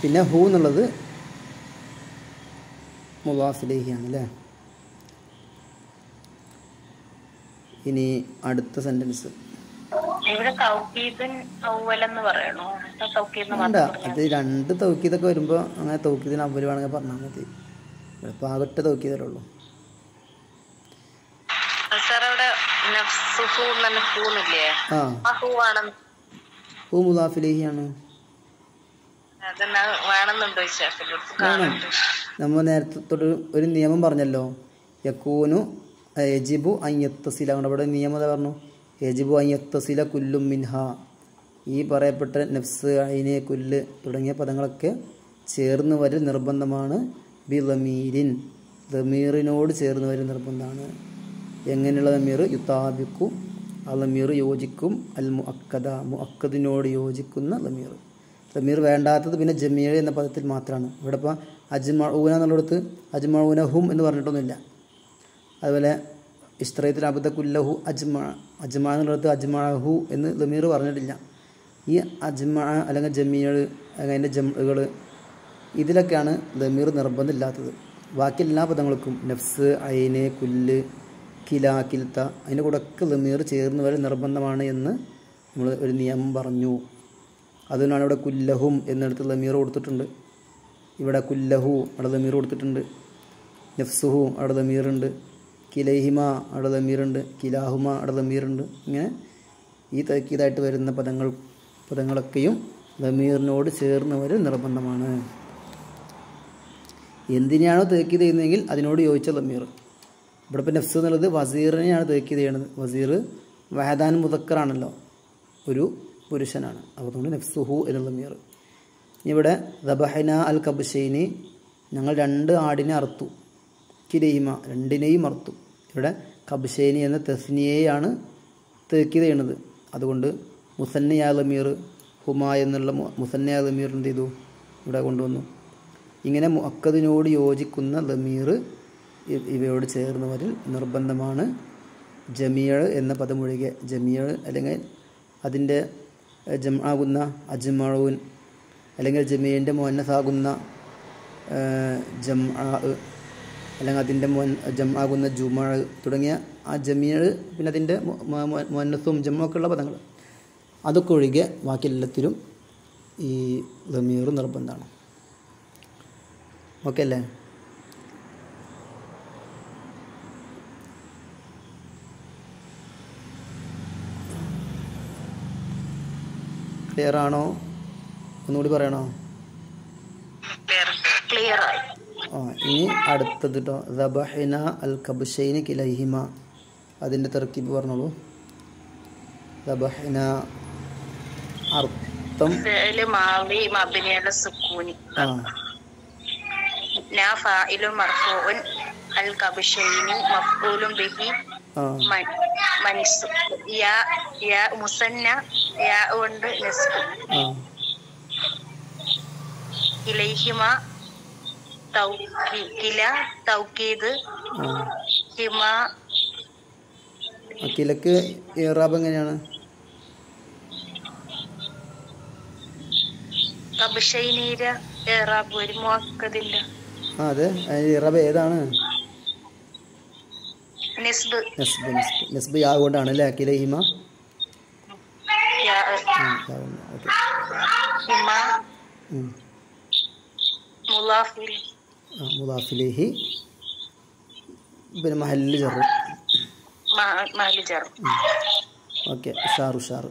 പിന്നെ ഹു എന്നുള്ളത് മുളാഫ് ഇലൈഹിയാണ് അല്ലേ? ഇനി അടുത്ത സെന്റൻസ്. വേണ്ട, അത് രണ്ട് തൗക്കീദൊക്കെ വരുമ്പോൾ അങ്ങനെ തൗക്കീദിന് അവല് വേണമെങ്കിൽ പറഞ്ഞാൽ മതി. ഇപ്പോൾ ആകട്ടെ തൗക്കീദല്ലേ ഉള്ളൂ. ഹു മുളാഫ് ഇലൈഹിയാണ്. വേണം. നമ്മൾ നേരത്തെ തൊട്ട് ഒരു നിയമം പറഞ്ഞല്ലോ, യക്കൂനു യജിബു അൻ യത്തസില. അവിടെ നിയമം പറഞ്ഞു, യജിബു അൻ യത്തസില കുല്ലും മിൻഹ. ഈ പറയപ്പെട്ട നഫ്സ്, ഐന്, കുല്ല് തുടങ്ങിയ പദങ്ങളൊക്കെ ചേർന്ന് വരൽ നിർബന്ധമാണ്. ബി ലമീരിൻ, ലമീറിനോട് ചേർന്ന് വരൽ നിർബന്ധമാണ്. എങ്ങനെയുള്ള ലമീർ? യുതാബിക്കു, ആ ലമീർ യോജിക്കും. അൽ മുഅക്കദ, മുഅക്കദിനോട് യോജിക്കുന്ന ലമീർ. ലമീർ വേണ്ടാത്തത് പിന്നെ ജമീർ എന്ന പദത്തിൽ മാത്രമാണ്. ഇവിടെ ഇപ്പോൾ അജ്മഊന എന്നുള്ളിടത്ത് അജ്മഊനഹും എന്ന് പറഞ്ഞിട്ടൊന്നുമില്ല. അതുപോലെ ഇസ്ത്രയത്തിൽ അബദ കുല്ലഹു അജ്മ, അജ്മ എന്നുള്ളിടത്ത് അജ്മഹു എന്ന് ലമീർ പറഞ്ഞിട്ടില്ല. ഈ അജ്മ അല്ലെങ്കിൽ ജമീർ അല്ലെങ്കിൽ അതിൻ്റെ ജംകൾ, ഇതിലൊക്കെയാണ് ലമീർ നിർബന്ധമില്ലാത്തത്. ബാക്കി എല്ലാ പദങ്ങൾക്കും നഫ്സ്, ഐന്, കുല്ല്, കില, കിൽത്ത, അതിൻ്റെ കൂടെ ഒക്കെ ലമീർ ചേർന്ന് വരെ നിർബന്ധമാണ് എന്ന് നമ്മൾ ഒരു നിയമം പറഞ്ഞു. അതുകൊണ്ടാണ് ഇവിടെ കുല്ലഹും എന്നിടത്ത് ലമീർ കൊടുത്തിട്ടുണ്ട്. ഇവിടെ കുല്ലഹു അവിടെ ലമീർ കൊടുത്തിട്ടുണ്ട്. നഫ്സുഹു അവിടെ ലമീറുണ്ട്. കിലൈഹിമ അവിടെ ലമീറുണ്ട്. കിലാഹുമ അവിടെ ലമീറുണ്ട്. ഇങ്ങനെ ഈ തക്കീതായിട്ട് വരുന്ന പദങ്ങളൊക്കെയും ലമീറിനോട് ചേർന്നവർ നിർബന്ധമാണ്. എന്തിനാണോ തേക്കീത് ചെയ്യുന്നതെങ്കിൽ അതിനോട് യോജിച്ച ലമീർ. ഇവിടെ ഇപ്പം നഫ്സ് എന്നുള്ളത് വസീറിനെയാണ് തേക്കീത് ചെയ്യണത്. വസീർ വഹദാൻ മുദക്കറാണല്ലോ, ഒരു പുരുഷനാണ്. അതുകൊണ്ട് നഫ്സുഹു എന്നുള്ള ലമീർ. ഇവിടെ ദബഹന അൽ കബ്ശൈനി, ഞങ്ങൾ 2 ആടിനെ അറുത്തു. കിലൈഹിമ, രണ്ടിനെയും അറുത്തു. ഇവിടെ കബ്ശൈനി എന്ന തസ്നിയയാണ് തേക്കീത് ചെയ്യണത്. അതുകൊണ്ട് മുസന്നയാ ലമീർ, ഹുമ എന്നുള്ള മുസന്നയാ ലമീർ എന്ത് ചെയ്തു? ഇവിടെ കൊണ്ടുവന്നു. ഇങ്ങനെ മുഅക്കദിനോട് യോജിക്കുന്ന ലമീർ ഇവയോട് ചേർന്നവരിൽ നിർബന്ധമാണ്. ജമീഅ് എന്ന പദമൊഴികെ, ജമീഅ് അല്ലെങ്കിൽ അതിൻ്റെ ജംആകുന്ന അജ്മഊൻ, അല്ലെങ്കിൽ ജമീഇൻ്റെ മുഅന്നസാകുന്ന ജംആ, അല്ലെങ്കിൽ അതിൻ്റെ ജംആകുന്ന ജുമഅ തുടങ്ങിയ ആ ജമീഅ്, പിന്നെ അതിൻ്റെ മുഅന്നസും ജംഉമൊക്കെ ഉള്ള പദങ്ങൾ, അതൊക്കെ ഒഴികെ ബാക്കി എല്ലാത്തിലും ഈ ലമീർ നിർബന്ധമാണ്. ഓക്കെ അല്ലേ? ക്ലിയർ ആണോ? ഒന്നുകൂടി പറയണോ? ഇനി അടുത്തത് കേട്ടോ, ദബഹന അൽ കബ്ശൈനി കിലൈഹിമ. അതിൻ്റെ തർക്കീബ് പറഞ്ഞോളൂ. ദബഹന അർത്ഥം ഇലൈഹിമ കില തൗക്കീദ് ഹിമ. കിലക്ക് ഇറാബ് എങ്ങനെയാണ്? കബ്ശൈനിയുടെ ഇറാബ് ഒരു മുഅക്കദിന്റെ. അതെ, ഇറാബ് ഏതാണ്? നസ്ബ്. നസ്ബ്, നസ്ബ്, നസ്ബ് യാ കൊണ്ടാണ് അല്ലേ? കിലൈഹിമ ഹിമ മുളാഫ് ഇലൈഹി. മുളാഫ് ഇലൈഹി പിന്നെ മഹല്ലിൽ ജറ്. മഹല്ലി ജർ. ഓക്കെ, ഉഷാറ്.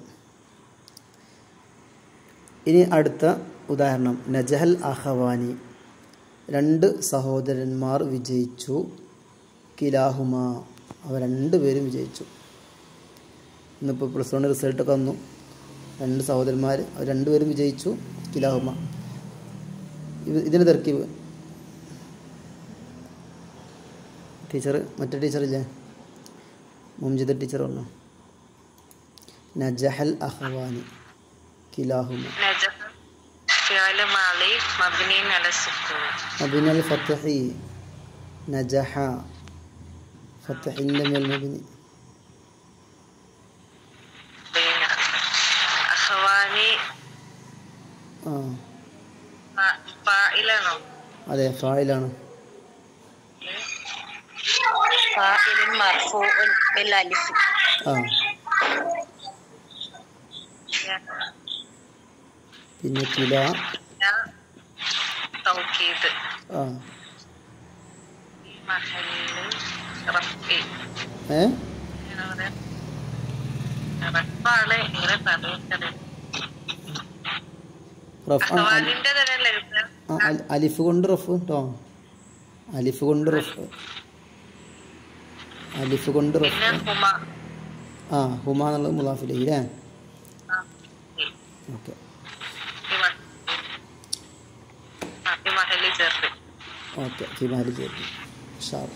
ഇനി അടുത്ത ഉദാഹരണം, നജഹൽ അഖവാനി, 2 സഹോദരന്മാർ വിജയിച്ചു. കിലാഹുമ, അവർ 2 പേരും വിജയിച്ചു. ഇന്നിപ്പോൾ +1 റിസൾട്ടൊക്കെ വന്നു. 2 സഹോദരന്മാർ, അവർ 2 പേരും വിജയിച്ചു. കിലാഹുമ. ഇതിന് തർക്കീബ് ടീച്ചർ, മറ്റേ ടീച്ചറില്ലേ, മുംജിദ ടീച്ചർ പറഞ്ഞു. നജഹൽ അഖവാനി കിലാഹുമ. മബ്നി അൽ ഫത്ഹി. നജഹ ഫത്ഹിന്റെ മേൽ മബ്നി. അതെ, ഫായിലാണ്. പിന്നെ കില അലിഫ് കൊണ്ട് റഫ് കേട്ടോ. അലിഫ് കൊണ്ട് റഫ്. ഹുമ എന്നുള്ളത് മുളാഫിലേക്ക് അല്ലേ? ഓക്കെ. ഫിമാലി ചേർത്ത്.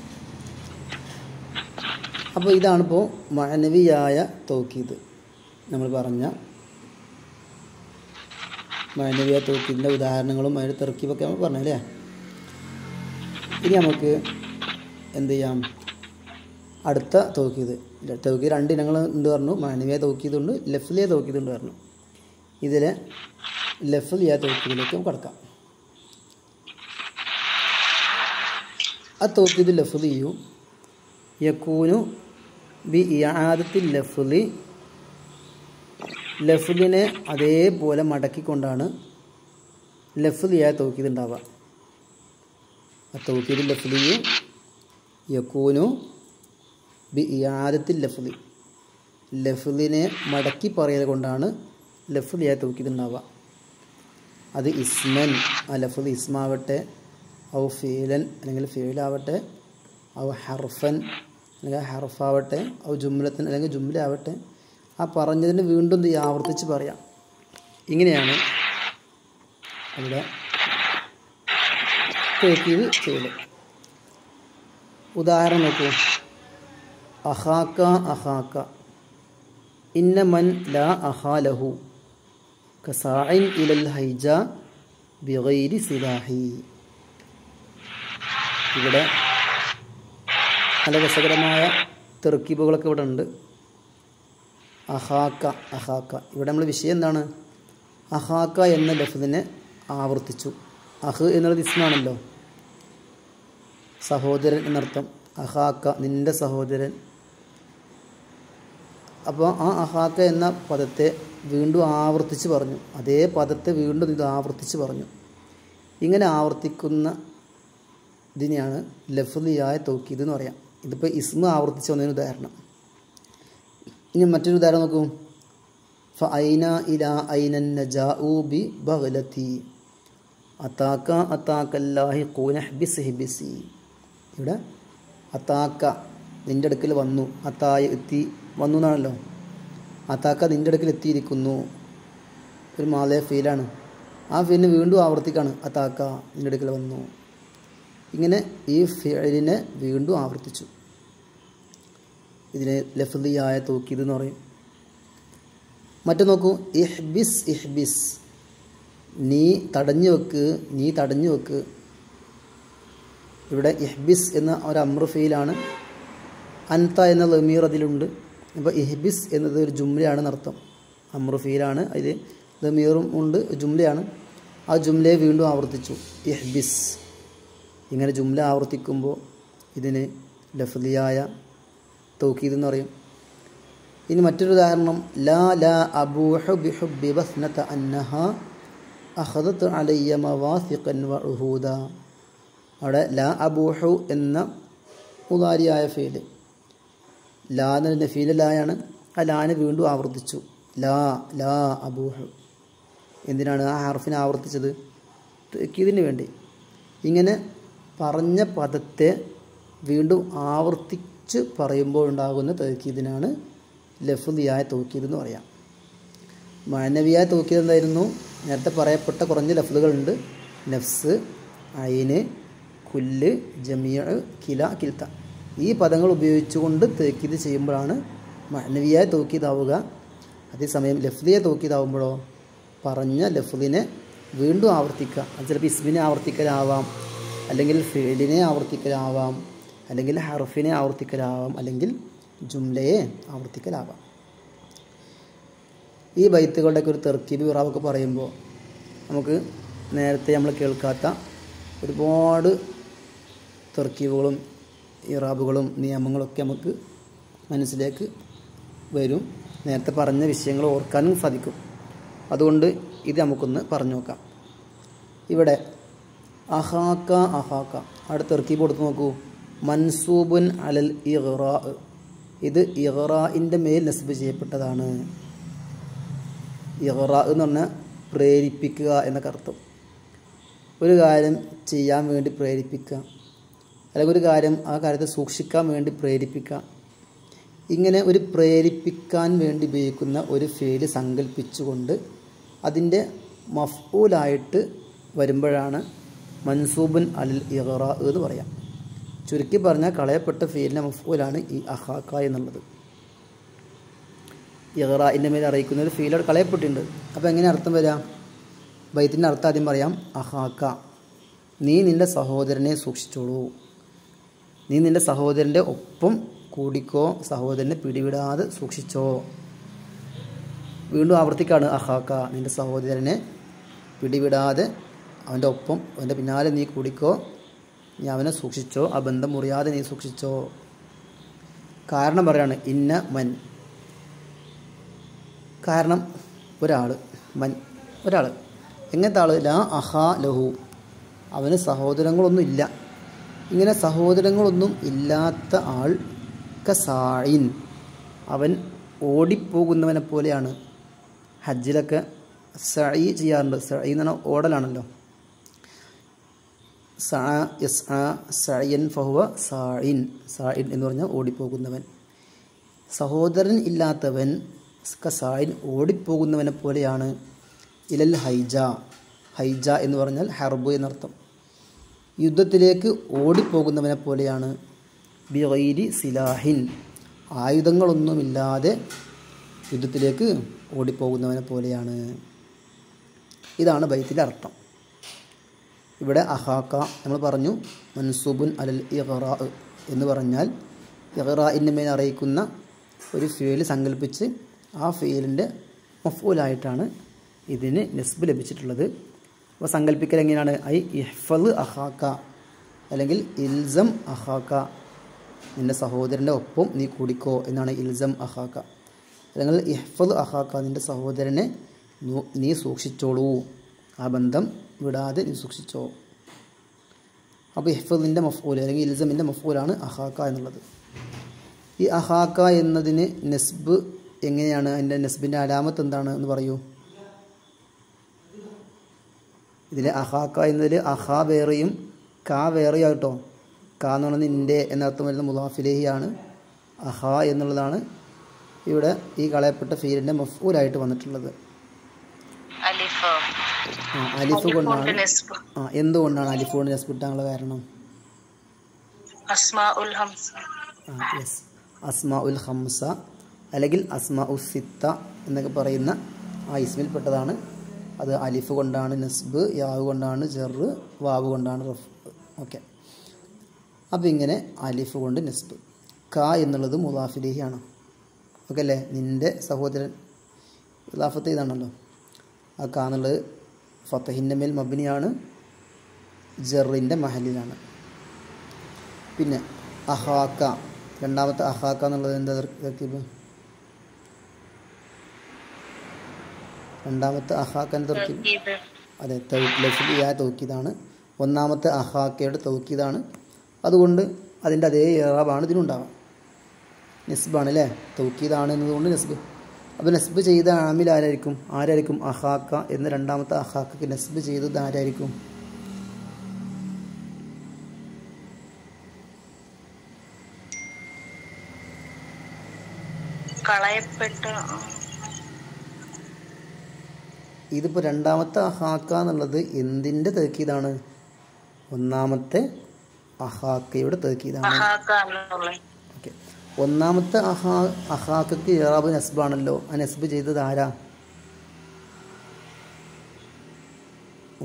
അപ്പോൾ ഇതാണിപ്പോൾ മഅനവിയായ തൗക്കീദ്. നമ്മൾ പറഞ്ഞ മഅനവിയായ തൗക്കീദിൻ്റെ ഉദാഹരണങ്ങളും അതിൻ്റെ തർക്കീബൊക്കെ നമ്മൾ പറഞ്ഞല്ലേ. ഇനി നമുക്ക് എന്ത് ചെയ്യാം, അടുത്ത തൗക്കീദ്. 2 ഇനങ്ങൾ ഉണ്ട് പറഞ്ഞു. മഅനവിയായ തൗക്കീദുണ്ട്, ലഫ്ലിയായ തൗക്കീദുണ്ട് പറഞ്ഞു. ഇതിലെ ലഫ്ലിയായ തൗക്കീദിലേക്ക് കടക്കാം. അത്തൗക്കീദു ലഫ്ലിയു യകൂനു ബി ഇആദത്തിൽ ലഫ്ലി. ലഫ്ലിനെ അതേപോലെ മടക്കിക്കൊണ്ടാണ് ലഫ്ലിയായ തൗക്കീദ് ഉണ്ടാവുക. അത്തൗക്കീദു ലഫ്ലിയു യകൂനു ബി ഇആദത്തിൽ ലഫ്ലി. ലഫ്ലിനെ മടക്കി പറയൽ കൊണ്ടാണ് ലഫ്ലിയായ തൗക്കീദ് ഉണ്ടാവുക. അത് ഇസ്മൻ, ആ ലഫ്ലി ഇസ്മാവട്ടെ, ഔ ഫീലൻ അല്ലെങ്കിൽ ഫീലാവട്ടെ, ഔ ഹർഫൻ അല്ലെങ്കിൽ ഹർഫാവട്ടെ, ഔ ജുംലത്തൻ അല്ലെങ്കിൽ ജുംല ആവട്ടെ, ആ പറഞ്ഞതിന് വീണ്ടും ആവർത്തിച്ച് പറയാം. ഇങ്ങനെയാണ് അവിടെ തൗക്കീദ് ചെയ്യൽ. ഉദാഹരണം നോക്കൂ. അഖാക്ക ഇന്ന മൻ ലാ അഖാലഹു കസാഇൻ ഇലൽ ഹൈജ ബിഗൈരി സിലാഹി. ഇവിടെ നല്ല രസകരമായ തെർക്കീബുകളൊക്കെ ഇവിടെ ഉണ്ട്. അഹാക്ക ഇവിടെ നമ്മൾ വിഷയം എന്താണ്? അഹാക്ക എന്ന ലഫ്ദിനെ ആവർത്തിച്ചു. അഹ് എന്നുള്ളത് ഇസ്മാണല്ലോ, സഹോദരൻ എന്നർത്ഥം. അഹാക്ക നിൻ്റെ സഹോദരൻ. അപ്പോൾ ആ അഹാക്ക എന്ന പദത്തെ വീണ്ടും ആവർത്തിച്ച് പറഞ്ഞു. അതേ പദത്തെ വീണ്ടും ഇത് ആവർത്തിച്ച് പറഞ്ഞു. ഇങ്ങനെ ആവർത്തിക്കുന്ന ഇതിനെയാണ് ലഫ്ലിയായ തൗക്കീദ് എന്ന് പറയാം. ഇതിപ്പോൾ ഇസ്മ ആവർത്തിച്ച് വന്നതിന് ഉദാഹരണം. ഇനി മറ്റൊരു ഉദാഹരണം നോക്കൂ. ഫഅൈന ഇലാ ഐനൻ നജാഉ ബി ബഗ്ലതി അതാക അതാകല്ലാഹി ഖുനഹ്ബിസ് ഹിബിസി. ഇവിടെ അതാക്ക നിൻ്റെ അടുക്കൽ വന്നു, അതായ എത്തി, വന്നു എന്നാണല്ലോ. അതാക്ക നിൻ്റെ അടുക്കൽ എത്തിയിരിക്കുന്നു, ഒരു മാലയ ഫീലാണ്. ആ ഫീലിനെ വീണ്ടും ആവർത്തിക്കാണ്. അതാക്ക നിൻ്റെ അടുക്കൽ വന്നു. ഇങ്ങനെ ഈ ഫീലിനെ വീണ്ടും ആവർത്തിച്ചു. ഇതിനെ ലഫ്ലിയായ തൗക്കീദ് എന്ന് പറയും. മറ്റു നോക്കൂ. ഇഹ്ബിസ് നീ തടഞ്ഞു വെക്ക്. ഇവിടെ ഇഹ്ബിസ് എന്ന ഒരു അമ്ര ഫീലാണ്. അൻത എന്ന ലമീർ അതിലുണ്ട്. അപ്പോൾ ഇഹ്ബിസ് എന്നത് ഒരു ജുംലയാണ് എന്നർത്ഥം. അമ്ര ഫീലാണ്, അതിൽ ലമീറും ഉണ്ട്, ജുംലയാണ്. ആ ജുംലയെ വീണ്ടും ആവർത്തിച്ചു. ഇഹ്ബിസ്. ഇങ്ങനെ ജുംല ആവർത്തിക്കുമ്പോൾ ഇതിന് ലഫ്ലിയായ തൗക്കീദ് എന്ന് പറയും. ഇനി മറ്റൊരു ഉദാഹരണം. ലാ അബൂഹു ബിഹുബ്ബി ബസ്നത അന്നഹ അഖദത് അലയ്യ മവാസിഖൻ വഉഹൂദ. അവിടെ ലാ അബൂഹു എന്ന മുതാരിയായ ഫീല്. ലാ എന്ന് പറഞ്ഞ ഫീല് ലായാണ്. ആ ലാനെ വീണ്ടും ആവർത്തിച്ചു. ലാ ലാ അബൂഹ്. എന്തിനാണ് ആ ഹർഫിനെ ആവർത്തിച്ചത്? തഅക്കീദിന് വേണ്ടി. ഇങ്ങനെ പറഞ്ഞ പദത്തെ വീണ്ടും ആവർത്തിച്ച് പറയുമ്പോഴുണ്ടാകുന്ന തഅക്കീദിനാണ് ലഫ്ദിയായ തൗക്കീദ് എന്ന് പറയാം. മഅനവിയായ തൗക്കീദ് എന്തായിരുന്നു? നേരത്തെ പറയപ്പെട്ട കുറഞ്ഞ ലഫ്ദുകളുണ്ട്. നഫ്സ്, ഐന്, കുല്ല്, ജമീഅ്, കില, കിൽത്ത. ഈ പദങ്ങൾ ഉപയോഗിച്ചുകൊണ്ട് തൗക്കീദ് ചെയ്യുമ്പോഴാണ് മഅനവിയായ തൗക്കീദ് ആവുക. അതേസമയം ലഫ്ദിയായ തൗക്കീദ് ആവുമ്പോഴോ പറഞ്ഞ ലഫ്ദിനെ വീണ്ടും ആവർത്തിക്കുക. അത് ചിലപ്പോൾ ഇസ്മിനെ ആവർത്തിക്കലാവാം, അല്ലെങ്കിൽ ഫിഅലിനെ ആവർത്തിക്കലാവാം, അല്ലെങ്കിൽ ഹർഫിനെ ആവർത്തിക്കലാവാം, അല്ലെങ്കിൽ ജുംലയെ ആവർത്തിക്കലാവാം. ഈ ബൈത്തുകളുടെയൊക്കെ ഒരു തർക്കീബ് ഇറാബൊക്കെ പറയുമ്പോൾ നമുക്ക് നേരത്തെ നമ്മൾ കേൾക്കാത്ത ഒരുപാട് തർക്കീബുകളും ഇറാബുകളും നിയമങ്ങളൊക്കെ നമുക്ക് മനസ്സിലേക്ക് വരും. നേരത്തെ പറഞ്ഞ വിഷയങ്ങൾ ഓർക്കാനും സാധിക്കും. അതുകൊണ്ട് ഇത് നമുക്കൊന്ന് പറഞ്ഞു നോക്കാം. ഇവിടെ അഹാക്ക അഹാക്ക അവിടെ തർക്കീബ് കൊടുത്ത് നോക്കൂ. മൻസൂബുൻ അലൽ ഇഗ്റാ. ഇത് ഇഗ്റാഇൻ്റെ മേൽ നസ്ബ് ചെയ്യപ്പെട്ടതാണ്. ഇഗ്റാ എന്ന് പറഞ്ഞാൽ പ്രേരിപ്പിക്കുക എന്നൊക്കെ അർത്ഥം. ഒരു കാര്യം ചെയ്യാൻ വേണ്ടി പ്രേരിപ്പിക്കുക, അല്ലെങ്കിൽ ഒരു കാര്യം ആ കാര്യത്തെ സൂക്ഷിക്കാൻ വേണ്ടി പ്രേരിപ്പിക്കുക. ഇങ്ങനെ ഒരു പ്രേരിപ്പിക്കാൻ വേണ്ടി ഉപയോഗിക്കുന്ന ഒരു ഫീല് സങ്കല്പിച്ചുകൊണ്ട് അതിൻ്റെ മഫ്ഊലായിട്ട് വരുമ്പോഴാണ് മൻസൂബുൻ അൽ ഇഗ്റാ എന്ന് പറയാം. ചുരുക്കി പറഞ്ഞാൽ കളയപ്പെട്ട ഫീലിൻ്റെ മഫ്ഊലാണ് ഈ അഹാക്ക എന്നുള്ളത്. ഇഗ്റാഇൻ്റെ മേൽ അറിയിക്കുന്ന ഒരു ഫീൽ കളയപ്പെട്ടിട്ടുണ്ട്. അപ്പോൾ എങ്ങനെ അർത്ഥം വരാം? ബൈത്തിൻ്റെ അർത്ഥം ആദ്യം പറയാം. അഹാക്ക, നീ നിൻ്റെ സഹോദരനെ സൂക്ഷിച്ചോളൂ. നീ നിൻ്റെ സഹോദരൻ്റെ ഒപ്പം കൂടിക്കോ, സഹോദരനെ പിടിവിടാതെ സൂക്ഷിച്ചോ. വീണ്ടും ആവർത്തിക്കാണ് അഹാക്ക, നിൻ്റെ സഹോദരനെ പിടിവിടാതെ അവൻ്റെ ഒപ്പം അവൻ്റെ പിന്നാലെ നീ കൂടിക്കോ, നീ അവനെ സൂക്ഷിച്ചോ, ആ ബന്ധം മുറിയാതെ നീ സൂക്ഷിച്ചോ. കാരണം പറയാണ് ഇന്ന മൻ. കാരണം ഒരാൾ, മൻ ഒരാൾ. എങ്ങനത്തെ ആൾ? ലാ അഹാ ലഹു, അവന് സഹോദരങ്ങളൊന്നും ഇല്ല. ഇങ്ങനെ സഹോദരങ്ങളൊന്നും ഇല്ലാത്ത ആൾ കസായിൻ, അവൻ ഓടിപ്പോകുന്നവനെ പോലെയാണ്. ഹജ്ജിലൊക്കെ സഈ ചെയ്യാറുണ്ട്. സഈ എന്ന് പറഞ്ഞാൽ ഓടലാണല്ലോ. സഅയൻ ഫഹുവ സായിൻ. സായിൻ എന്ന് പറഞ്ഞാൽ ഓടിപ്പോകുന്നവൻ. സഹോദരൻ ഇല്ലാത്തവൻ കസായിൻ, ഓടിപ്പോകുന്നവനെ പോലെയാണ്. ഇലൽ ഹൈജ. ഹൈജ എന്ന് പറഞ്ഞാൽ ഹർബ് എന്നർത്ഥം. യുദ്ധത്തിലേക്ക് ഓടിപ്പോകുന്നവനെ പോലെയാണ്. ബിഗൈരി സിലാഹിൻ, ആയുധങ്ങളൊന്നുമില്ലാതെ യുദ്ധത്തിലേക്ക് ഓടിപ്പോകുന്നവനെ പോലെയാണ്. ഇതാണ് ബൈത്തിൻ്റെ അർത്ഥം. ഇവിടെ അഹാക്ക നമ്മൾ പറഞ്ഞു മൻസൂബുൻ അലൽ ഇഗ്റാ എന്ന് പറഞ്ഞാൽ ഇഗ്റാഇൻ്റെ മേൽ അറിയിക്കുന്ന ഒരു ഫീൽ സങ്കല്പിച്ച് ആ ഫീലിൻ്റെ മഫ്ഊലായിട്ടാണ് ഇതിന് നസ്ബ് ലഭിച്ചിട്ടുള്ളത്. അപ്പോൾ സങ്കല്പിക്കൽ എങ്ങനെയാണ്? ഐ ഇഹ്ഫദ് അഹാക്ക, അല്ലെങ്കിൽ ഇൽസം അഹാക്ക, നിൻ്റെ സഹോദരൻ്റെ ഒപ്പം നീ കൂടിക്കോ എന്നാണ് ഇൽസം അഹാക്ക. അല്ലെങ്കിൽ ഇഹ്ഫദ് അഹാക്ക, നിൻ്റെ സഹോദരനെ നീ സൂക്ഷിച്ചോളൂ, ആ ബന്ധം വിടാതെ നീ സൂക്ഷിച്ചോ. അപ്പോൾ ഇഹ്ഫദിൻ്റെ മഫ്ഊൽ അല്ലെങ്കിൽ ഇൽസമിൻ്റെ മഫ്ഊലാണ് അഹാക്ക എന്നുള്ളത്. ഈ അഹാക്ക എന്നതിന് നസ്ബ് എങ്ങനെയാണ്? അതിൻ്റെ നസ്ബിൻ്റെ അലാമത്ത് എന്താണ് എന്ന് പറയൂ. ഇതിൽ അഹാക്ക എന്നതിൽ അഹാ വേറെയും കാ വേറെയും ആയിട്ടോ. കാ എന്ന് പറഞ്ഞാൽ നിൻ്റെ എന്നർത്ഥം വരുന്ന മുദാഫിലേഹിയാണ്. അഹാ എന്നുള്ളതാണ് ഇവിടെ ഈ കളയപ്പെട്ട ഫീലിൻ്റെ മഫ്ഊലായിട്ട് വന്നിട്ടുള്ളത്. അലിഫ് കൊണ്ടാണ്. എന്തുകൊണ്ടാണ് അലിഫ് കൊണ്ട് നസ്ബ് ഇട്ടാനുള്ള കാരണം? യെസ്, അസ്മാ ഉൽ ഹംസ അല്ലെങ്കിൽ അസ്മാ ഉൽ സിത്ത എന്നൊക്കെ പറയുന്ന ആ ഇസ്മിൽപ്പെട്ടതാണ്. അത് അലിഫ് കൊണ്ടാണ് നസ്ബ്, യാവ് കൊണ്ടാണ് ജറ്, വാവ് കൊണ്ടാണ് റഫ്. ഓക്കെ, അപ്പോൾ ഇങ്ങനെ അലിഫ് കൊണ്ട് നസ്ബ്. ക എന്നുള്ളത് മുദാഫിലേഹിയാണ്. ഓക്കെ അല്ലേ? നിൻ്റെ സഹോദരൻ ഇലാഫത്ത് ഇതാണല്ലോ. ആ ക എന്നുള്ളത് ഫതഹിൻ്റെ മേൽ മബ്നിയാണ്, ജറിൻ്റെ മഹലിലാണ്. പിന്നെ അഹാക്ക, രണ്ടാമത്തെ അഹാക്ക എന്നുള്ളത് എന്താ തർക്കീബ്? രണ്ടാമത്തെ അഹാക്കൻ്റെ തർക്കീബ് അതെ ലഫ്ലിയായ തൗക്കീദാണ്. ഒന്നാമത്തെ അഹാക്കയുടെ തൗക്കീദാണ്. അതുകൊണ്ട് അതിൻ്റെ അതേ ഇറാബാണ് ഇതിനുണ്ടാവുക. നെസ്ബാണ് അല്ലേ, തൗക്കീദാണ് എന്നതുകൊണ്ട് നെസ്ബ്. അപ്പോൾ നെസ്ബ് ചെയ്ത ആമിൽ ആരായിരിക്കും അഹാക്ക എന്ന രണ്ടാമത്തെ അഹാക്കക്ക് നെസ്ബ് ചെയ്തത് ആരായിരിക്കും? ഇതിപ്പോൾ രണ്ടാമത്തെ അഹാക്ക എന്നുള്ളത് എന്തിൻ്റെ തൗക്കീദാണ്? ഒന്നാമത്തെ അഹാക്കയുടെ തൗക്കീദാണ്. ഓക്കെ, ഒന്നാമത്തെ അഹാക്കക്ക് ഇറാബ് നെസ്ബാണല്ലോ. ആ നെസ്ബ് ചെയ്തത് ആരാ?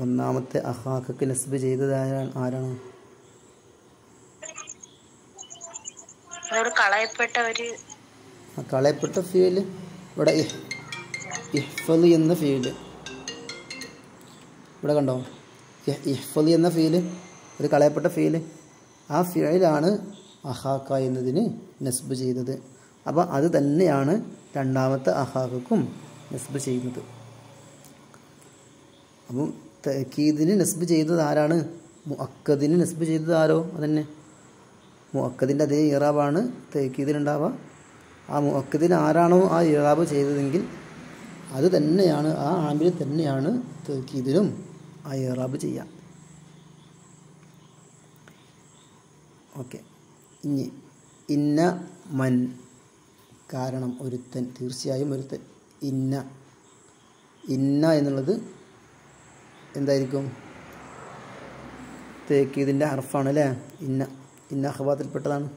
ഒന്നാമത്തെ അഹാക്കക്ക് നെസ്ബ് ചെയ്തത് ആരാണ്? കളയപ്പെട്ട ഫീല് ഇവിടെ ഇഹ്ഫള് എന്ന ഫീല് ഇവിടെ കണ്ടോ. ഇഹ്ഫള് എന്ന ഫീല് ഒരു കളയപ്പെട്ട ഫീല്. ആ ഫീലാണ് അഹാക്ക എന്നതിന് നെസ്ബ് ചെയ്തത്. അപ്പോൾ അത് തന്നെയാണ് രണ്ടാമത്തെ അഹാക്കക്കും നെസ്ബ് ചെയ്യുന്നത്. അപ്പം തഅക്കീദിന് നെസ്ബ് ചെയ്തത് ആരാണ്? മുഅക്കദിന് നെസ്ബ് ചെയ്തത് ആരോ അതന്നെ. മുഅക്കദിൻ്റെ അതേ ഇറാബാണ് തഅക്കീദിനുണ്ടാവുക. ആ മുഅക്കദിന് ആരാണോ ആ ഇറാബ് ചെയ്തതെങ്കിൽ അത് തന്നെയാണ്, ആ ആമിൽ തന്നെയാണ് തഅക്കീദിനും ആ ഇറാബ് ചെയ്യുക. ഓക്കെ, ഇനി ഇന്ന മൻ, കാരണം ഒരുത്തൻ, തീർച്ചയായും ഒരുത്തൻ. ഇന്ന എന്നുള്ളത് എന്തായിരിക്കും? തഅക്കീദിൻ്റെ ഹർഫാണ് അല്ലേ. ഇന്ന അഖ്വാത്തിൽപ്പെട്ടതാണ്.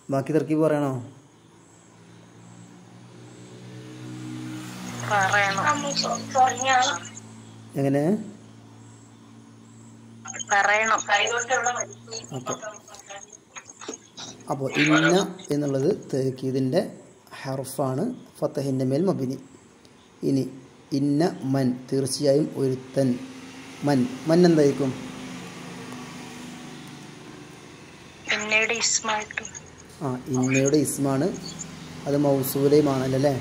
ബാക്കി തർക്കീബ് പറയണോ? എങ്ങനെ? അപ്പോൾ ഇന്ന എന്നുള്ളത് തഅക്കീദിൻ്റെ ഹർഫാണ്, ഫതഹിൻ്റെ മേൽ മബ്നി. ഇനി ഇന്ന മൻ, തീർച്ചയായും ഒരുത്തൻ. മൻ എന്തായിരിക്കും? ഇന്നയുടെ ഇസ്മാണ്. അത് മൗസൂലയുമാണല്ലോ അല്ലേ,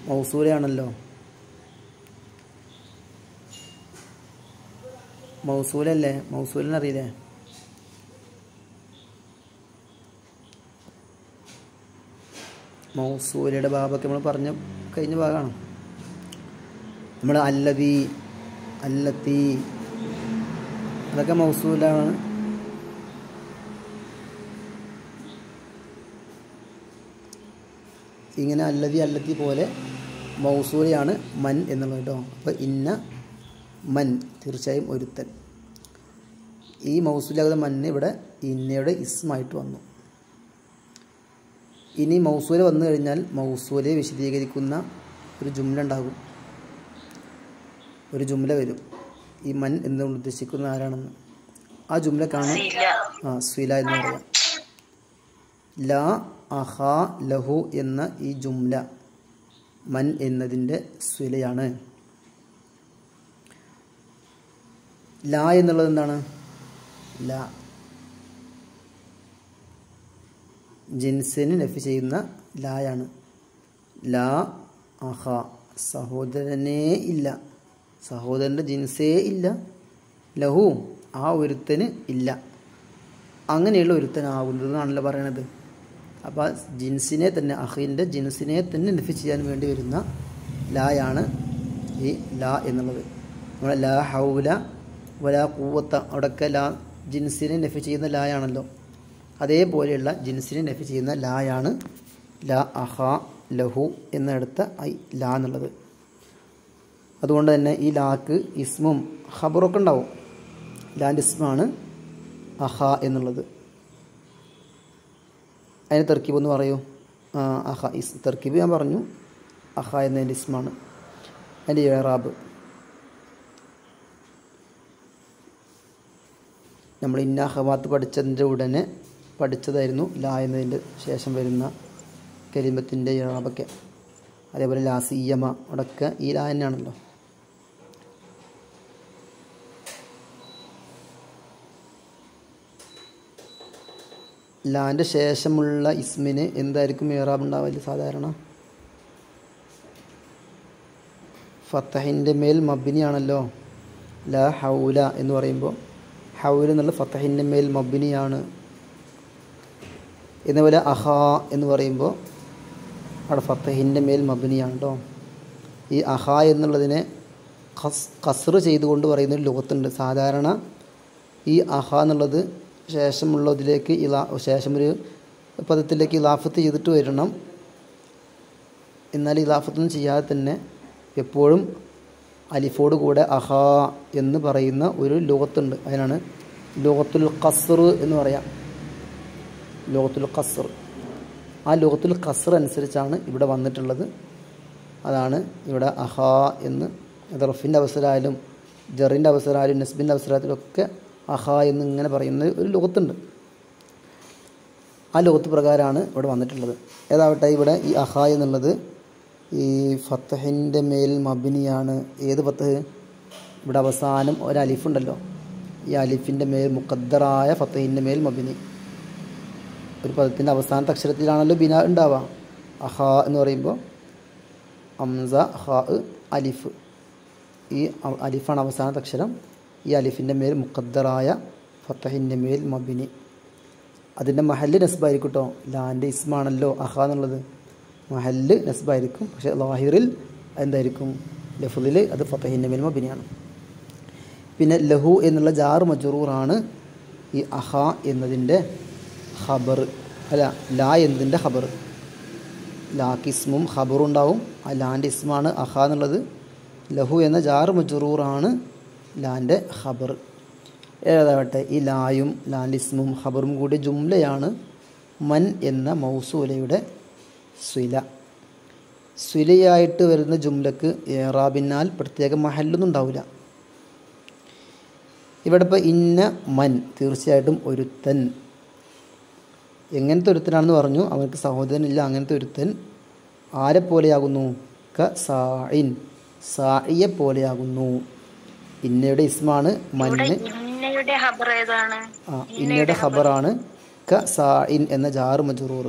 മൗസൂലയാണല്ലോ. മൗസൂലല്ലേ, മൗസൂലിനറിയില്ലേ? മൗസൂലയുടെ ഭാഗമൊക്കെ നമ്മൾ പറഞ്ഞ കഴിഞ്ഞ ഭാഗമാണ്. നമ്മൾ അല്ലതി, അല്ലത്തി, അതൊക്കെ മൗസൂലാണ്. ഇങ്ങനെ അല്ലത്തി പോലെ മൗസൂലയാണ് മൻ എന്നുള്ളത് കേട്ടോ. അപ്പോൾ ഇന്ന മൻ, തീർച്ചയായും ഒരുത്തൻ. ഈ മൗസൂലാകുന്ന മൻ ഇവിടെ ഇന്നയുടെ ഇസ്മായിട്ട് വന്നു. ഇനി മൗസൂല വന്നു കഴിഞ്ഞാൽ മൗസൂലയെ വിശദീകരിക്കുന്ന ഒരു ജുംല ഉണ്ടാകും, ഒരു ജുംല വരും. ഈ മൻ എന്നുകൊണ്ട് ഉദ്ദേശിക്കുന്നത് ആരാണെന്ന് ആ ജുംലക്കാണ് സ്വില എന്ന് പറയാം. ലാ അഹാ ലഹു എന്ന ഈ ജുംല മൻ എന്നതിൻ്റെ സ്വിലയാണ്. ലാ എന്നുള്ളത് എന്താണ്? ലാ ജിൻസിന് നഫി ചെയ്യുന്ന ലായാണ്. ലാ അഹ, സഹോദരനേ ഇല്ല, സഹോദരൻ്റെ ജിൻസേ ഇല്ല. ലഹു, ആ ഒരുത്തന് ഇല്ല. അങ്ങനെയുള്ള ഒരുത്തനാകുന്നതെന്നാണല്ലോ പറയണത്. അപ്പോൾ ജിൻസിനെ തന്നെ, അഹീൻ്റെ ജിൻസിനെ തന്നെ നഫി ചെയ്യാൻ വേണ്ടി വരുന്ന ലായാണ് ഈ ലാ എന്നുള്ളത്. നമ്മളെ ലാ ഹൗല വലാ ഖുവത്ത, അവിടെയൊക്കെ ലാ ജിൻസിനെ നഫി ചെയ്യുന്ന ലായാണല്ലോ. അതേപോലെയുള്ള ജിൻസിനെ നഫി ചെയ്യുന്ന ലായാണ് ലാ അഹ ലഹു എന്നെടുത്ത ഐ ലാ എന്നുള്ളത്. അതുകൊണ്ട് തന്നെ ഈ ലാക്ക് ഇസ്മും ഖബറൊക്കെ ഉണ്ടാവും. ലാൻ്റെ ഇസ്മാണ് അഹ എന്നുള്ളത്. അതിന് തർക്കീബ് ഒന്ന് പറയൂ. അഹ തർക്കീബ് ഞാൻ പറഞ്ഞു. അഹ എന്നതിൻ്റെ ഇസ്മാണ്. അതിൻ്റെ ഇറാബ് നമ്മൾ ഇന്ന അഖവാത്ത് പഠിച്ചതിൻ്റെ ഉടനെ പഠിച്ചതായിരുന്നു ലാ എന്നതിൻ്റെ ശേഷം വരുന്ന കലിമത്തിൻ്റെ ഇറാബൊക്കെ. അതേപോലെ ലാ സിയ്യമ, അവിടെയൊക്കെ ഈ ലാ തന്നെയാണല്ലോ. ലാൻ്റെ ശേഷമുള്ള ഇസ്മിന് എന്തായിരിക്കും ഇറാബ് ഉണ്ടാവില്ല സാധാരണ? ഫത്തഹിൻ്റെ മേൽ മബ്നിയാണല്ലോ. ലാ ഹൗല എന്ന് പറയുമ്പോൾ ഹൗൽ എന്നുള്ള ഫത്തഹിൻ്റെ മേൽ മബ്നിയാണ്. എന്നപോലെ അഹാ എന്ന് പറയുമ്പോൾ അവിടെ ഫത്തഹിൻ്റെ മേൽ മബ്നിയാണ് കേട്ടോ. ഈ അഹാ എന്നുള്ളതിനെ ഖസ്ർ ചെയ്തുകൊണ്ട് പറയുന്നൊരു ലുഗത്തുണ്ട്. സാധാരണ ഈ അഹാ എന്നുള്ളത് ശേഷമുള്ളതിലേക്ക് ശേഷമൊരു പദത്തിലേക്ക് ഇലാഫത്ത് ചെയ്തിട്ട് വരണം. എന്നാൽ ഇലാഫത്തൊന്നും ചെയ്യാതെ തന്നെ എപ്പോഴും അലിഫോട് കൂടെ അഹാ എന്ന് പറയുന്ന ഒരു ലുഗത്തുണ്ട്. അതിനാണ് ലുഗത്തുൽ ഖസ്ർ എന്ന് പറയാം. ലുഗത്തുൽ ഖസ്ർ. ആ ലുഗത്തുൽ ഖസ്ർ അനുസരിച്ചാണ് ഇവിടെ വന്നിട്ടുള്ളത്. അതാണ് ഇവിടെ അഹാ എന്ന് റഫിൻ്റെ അവസരമായാലും ജറിൻ്റെ അവസരമായാലും നസ്ബിൻ്റെ അവസരത്തിലൊക്കെ അഹാ എന്ന് ഇങ്ങനെ പറയുന്ന ഒരു ലുഗത്തുണ്ട്. ആ ലുഗത്ത് പ്രകാരമാണ് ഇവിടെ വന്നിട്ടുള്ളത്. ഏതാവട്ടെ ഇവിടെ ഈ അഹാ എന്നുള്ളത് ഈ ഫത്തഹിൻ്റെ മേൽ മബ്നിയാണ്. ഏത് ഫത്തഹ്? ഇവിടെ അവസാനം ഒരു അലിഫുണ്ടല്ലോ, ഈ അലിഫിൻ്റെ മേൽ മുഖദ്ദറായ ഫത്തഹിൻ്റെ മേൽ മബ്നി. ഒരു പദത്തിൻ്റെ അവസാനത്തെ അക്ഷരത്തിലാണല്ലോ ബിനാ ഉണ്ടാവുക. അഹാ എന്ന് പറയുമ്പോൾ ഹംസ ഹാ അലിഫ്, ഈ അലിഫാണ് അവസാനത്തെ അക്ഷരം. ഈ അലിഫിൻ്റെ മേൽ മുഖദ്ദറായ ഫത്തഹിൻ്റെ മേൽ മബ്നി. അതിൻ്റെ മഹല്ല് നസ്ബായിരിക്കും കേട്ടോ. ലാൻ്റെ ഇസ്മാണല്ലോ അഹ എന്നുള്ളത്, മഹല്ല് നസ്ബായിരിക്കും. പക്ഷേ ലാഹിറിൽ എന്തായിരിക്കും? ലഫ്ളിൽ അത് ഫത്തഹിൻ്റെ മേൽ മബ്നിയാണ്. പിന്നെ ലഹു എന്നുള്ള ജാർ മജ്റൂറാണ് ഈ അഹ എന്നതിൻ്റെ ഖബർ. അല്ല, ലാ എന്നതിൻ്റെ ഖബർ. ലാക്ക് ഇസ്മും ഖബറും ഉണ്ടാവും. ആ ലാൻ്റെ ഇസ്മാണ് അഹ എന്നുള്ളത്. ലഹു എന്ന ജാർ മജ്റൂറാണ് ലാൻ്റെ ഖബർ. ഏതാവട്ടെ ഈ ലായും ലാൻ്റെ ഇസ്മും ഖബറും കൂടി ജുംലയാണ് മൻ എന്ന മൗസൂലയുടെ സ്വില. സ്വിലയായിട്ട് വരുന്ന ജുംലക്ക് ഏറാബിനാൽ പ്രത്യേക മഹല്ലൊന്നും ഉണ്ടാവില്ല. ഇവിടെ ഇപ്പോൾ ഇന്ന മൻ, തീർച്ചയായിട്ടും ഒരുത്തൻ. എങ്ങനത്തെ ഒരുത്തനാണെന്ന് പറഞ്ഞു? അവർക്ക് സഹോദരനില്ല. അങ്ങനത്തെ ഒരുത്തൻ ആരെപ്പോലെയാകുന്നു? ക സായിൻ, സായിയെ പോലെയാകുന്നു. ഇന്നയുടെ ഇസ്മാണ് മന്ന്. ഇന്നയുടെ ഖബറാണ് ക സായിൻ എന്ന ജാർ മജ്റൂർ.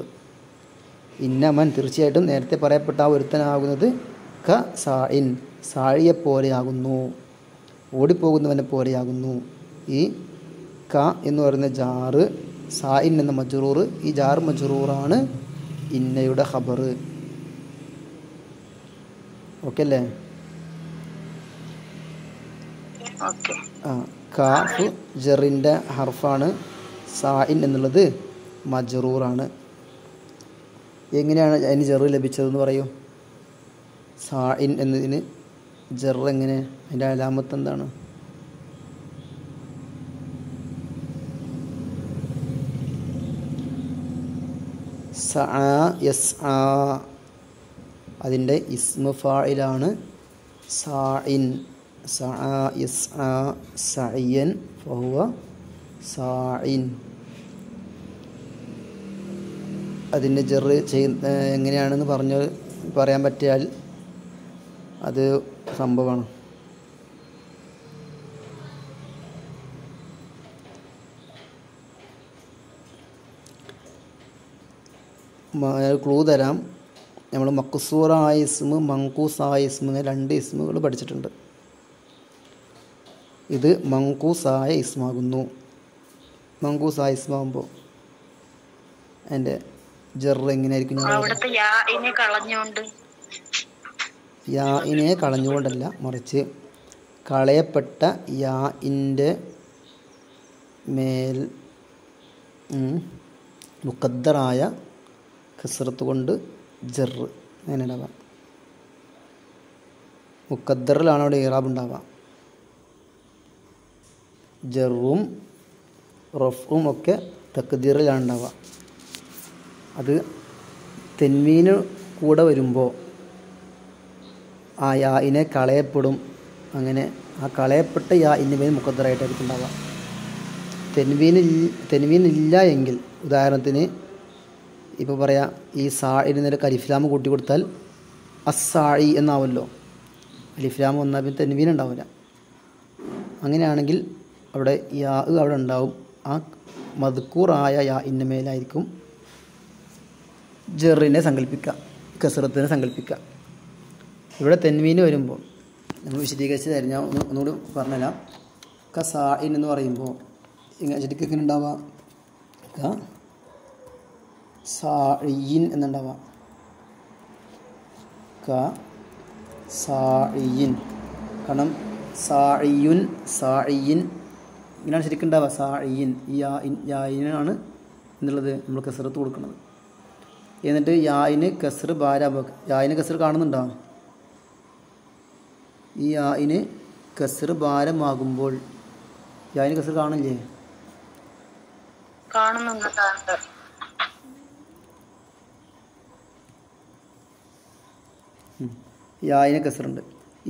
ഇന്ന മൻ, തീർച്ചയായിട്ടും നേരത്തെ പറയപ്പെട്ട ആ ഒരുത്തനാകുന്നത് ക സായിൻ, സായിയെ പോലെയാകുന്നു, ഓടിപ്പോകുന്നവനെ പോലെയാകുന്നു. ഈ ക എന്ന് പറയുന്ന ജാറ്, സായിൻ എന്ന മജ്റൂർ, ഈ ജാർ മജ്റൂറാണ് ഇന്നയുടെ ഖബർ. ഓക്കെ അല്ലേ? കാഫ് ജറിൻ്റെ ഹർഫാണ്. സായിൻ എന്നുള്ളത് മജ്റൂറാണ്. എങ്ങനെയാണ് അതിന് ജറ് ലഭിച്ചതെന്ന് പറയൂ? സായിൻ എന്നതിന് ജർ എങ്ങനെ? അതിൻ്റെ അലാമത്ത് എന്താണ്? സഅ യസ്ആ, അതിൻ്റെ ഇസ്മു ഫായിലാണ് സായിൻ. സഅ യസ്ആ സഅയൻ ഫഹുവ സായിൻ. അതിൻ്റെ ജറ് എങ്ങനെയാണെന്ന് പറയാൻ പറ്റിയാൽ അത് സംഭവമാണ്. ക്ലൂ തരാം. നമ്മൾ മക്സൂറായ ഇസ്മ്, മങ്കൂസായ ഇസ്മ്, രണ്ട് ഇസ്മുകൾ പഠിച്ചിട്ടുണ്ട്. ഇത് മങ്കൂസായ ഇസ്മാകുന്നു. മങ്കൂസായ ഇസ്മാകുമ്പോൾ അതിൻ്റെ ജർ എങ്ങനെയായിരിക്കും? യാഇനെ കളഞ്ഞുകൊണ്ടല്ല, മറിച്ച് കളയപ്പെട്ട യാഇൻ്റെ മേൽ മുഖദ്ദറായ കസ്റത്ത് കൊണ്ട് ജർ അങ്ങനെ ഉണ്ടാവാം. മുഖദ്ദറിലാണ് അവിടെ ഇറാബ് ഉണ്ടാവുക. ജറും റഫും ഒക്കെ തക്ദീറിലാണ് ഉണ്ടാവുക. അത് തെൻവീന് കൂടെ വരുമ്പോൾ ആ യാഇനെ കളയപ്പെടും. അങ്ങനെ ആ കളയപ്പെട്ട യാഇൻ്റെ മേൽ മുഖദ്ദറായിട്ടായിരിക്കും ഉണ്ടാവുക. തെൻവീനില്ല എങ്കിൽ, ഉദാഹരണത്തിന് ഇപ്പോൾ പറയാം, ഈ സാഇന് നേരെ അലിഫ്ലാം കൂട്ടി കൊടുത്താൽ അസ്സായി എന്നാവുമല്ലോ. അലിഫ്ലാം വന്നാൽ പിന്നെ തെൻവീൻ ഉണ്ടാവില്ല. അങ്ങനെയാണെങ്കിൽ അവിടെ യാ അവിടെ ഉണ്ടാവും. ആ മദ്കൂറായ യാഇൻ്റെ മേലായിരിക്കും ജറിനെ സങ്കല്പിക്കുക, കസ്റത്തിനെ സങ്കല്പിക്കുക. ഇവിടെ തെൻവീന് വരുമ്പോൾ നമ്മൾ വിശദീകരിച്ച് തരാം. ഞാൻ ഒന്നുകൂടി പറഞ്ഞുതരാം. കസാഇൻ എന്ന് പറയുമ്പോൾ ഇങ്ങനെ ശരിക്കും എങ്ങനെ ഉണ്ടാവുക? സാഇൻ എന്നുണ്ടാവുക. സാഇൻ. കാരണം സാഇയുൻ സാഇൻ ഇങ്ങനെയാണ് ശരിക്കും ഉണ്ടാവുക. സാഇൻ ഈ യായിനാണ് എന്നുള്ളത് നമ്മൾ കസറത്ത് കൊടുക്കുന്നത്. എന്നിട്ട് യായിന് കസർ ഭാരമാക്കുക. യായിന് കസർ കാണുന്നുണ്ടോ? ഈ യായിന് കസർ ഭാരമാകുമ്പോൾ യായിന് കസർ കാണില്ലേ? കാണുന്നുണ്ട്. യായിന് കസറുണ്ട്.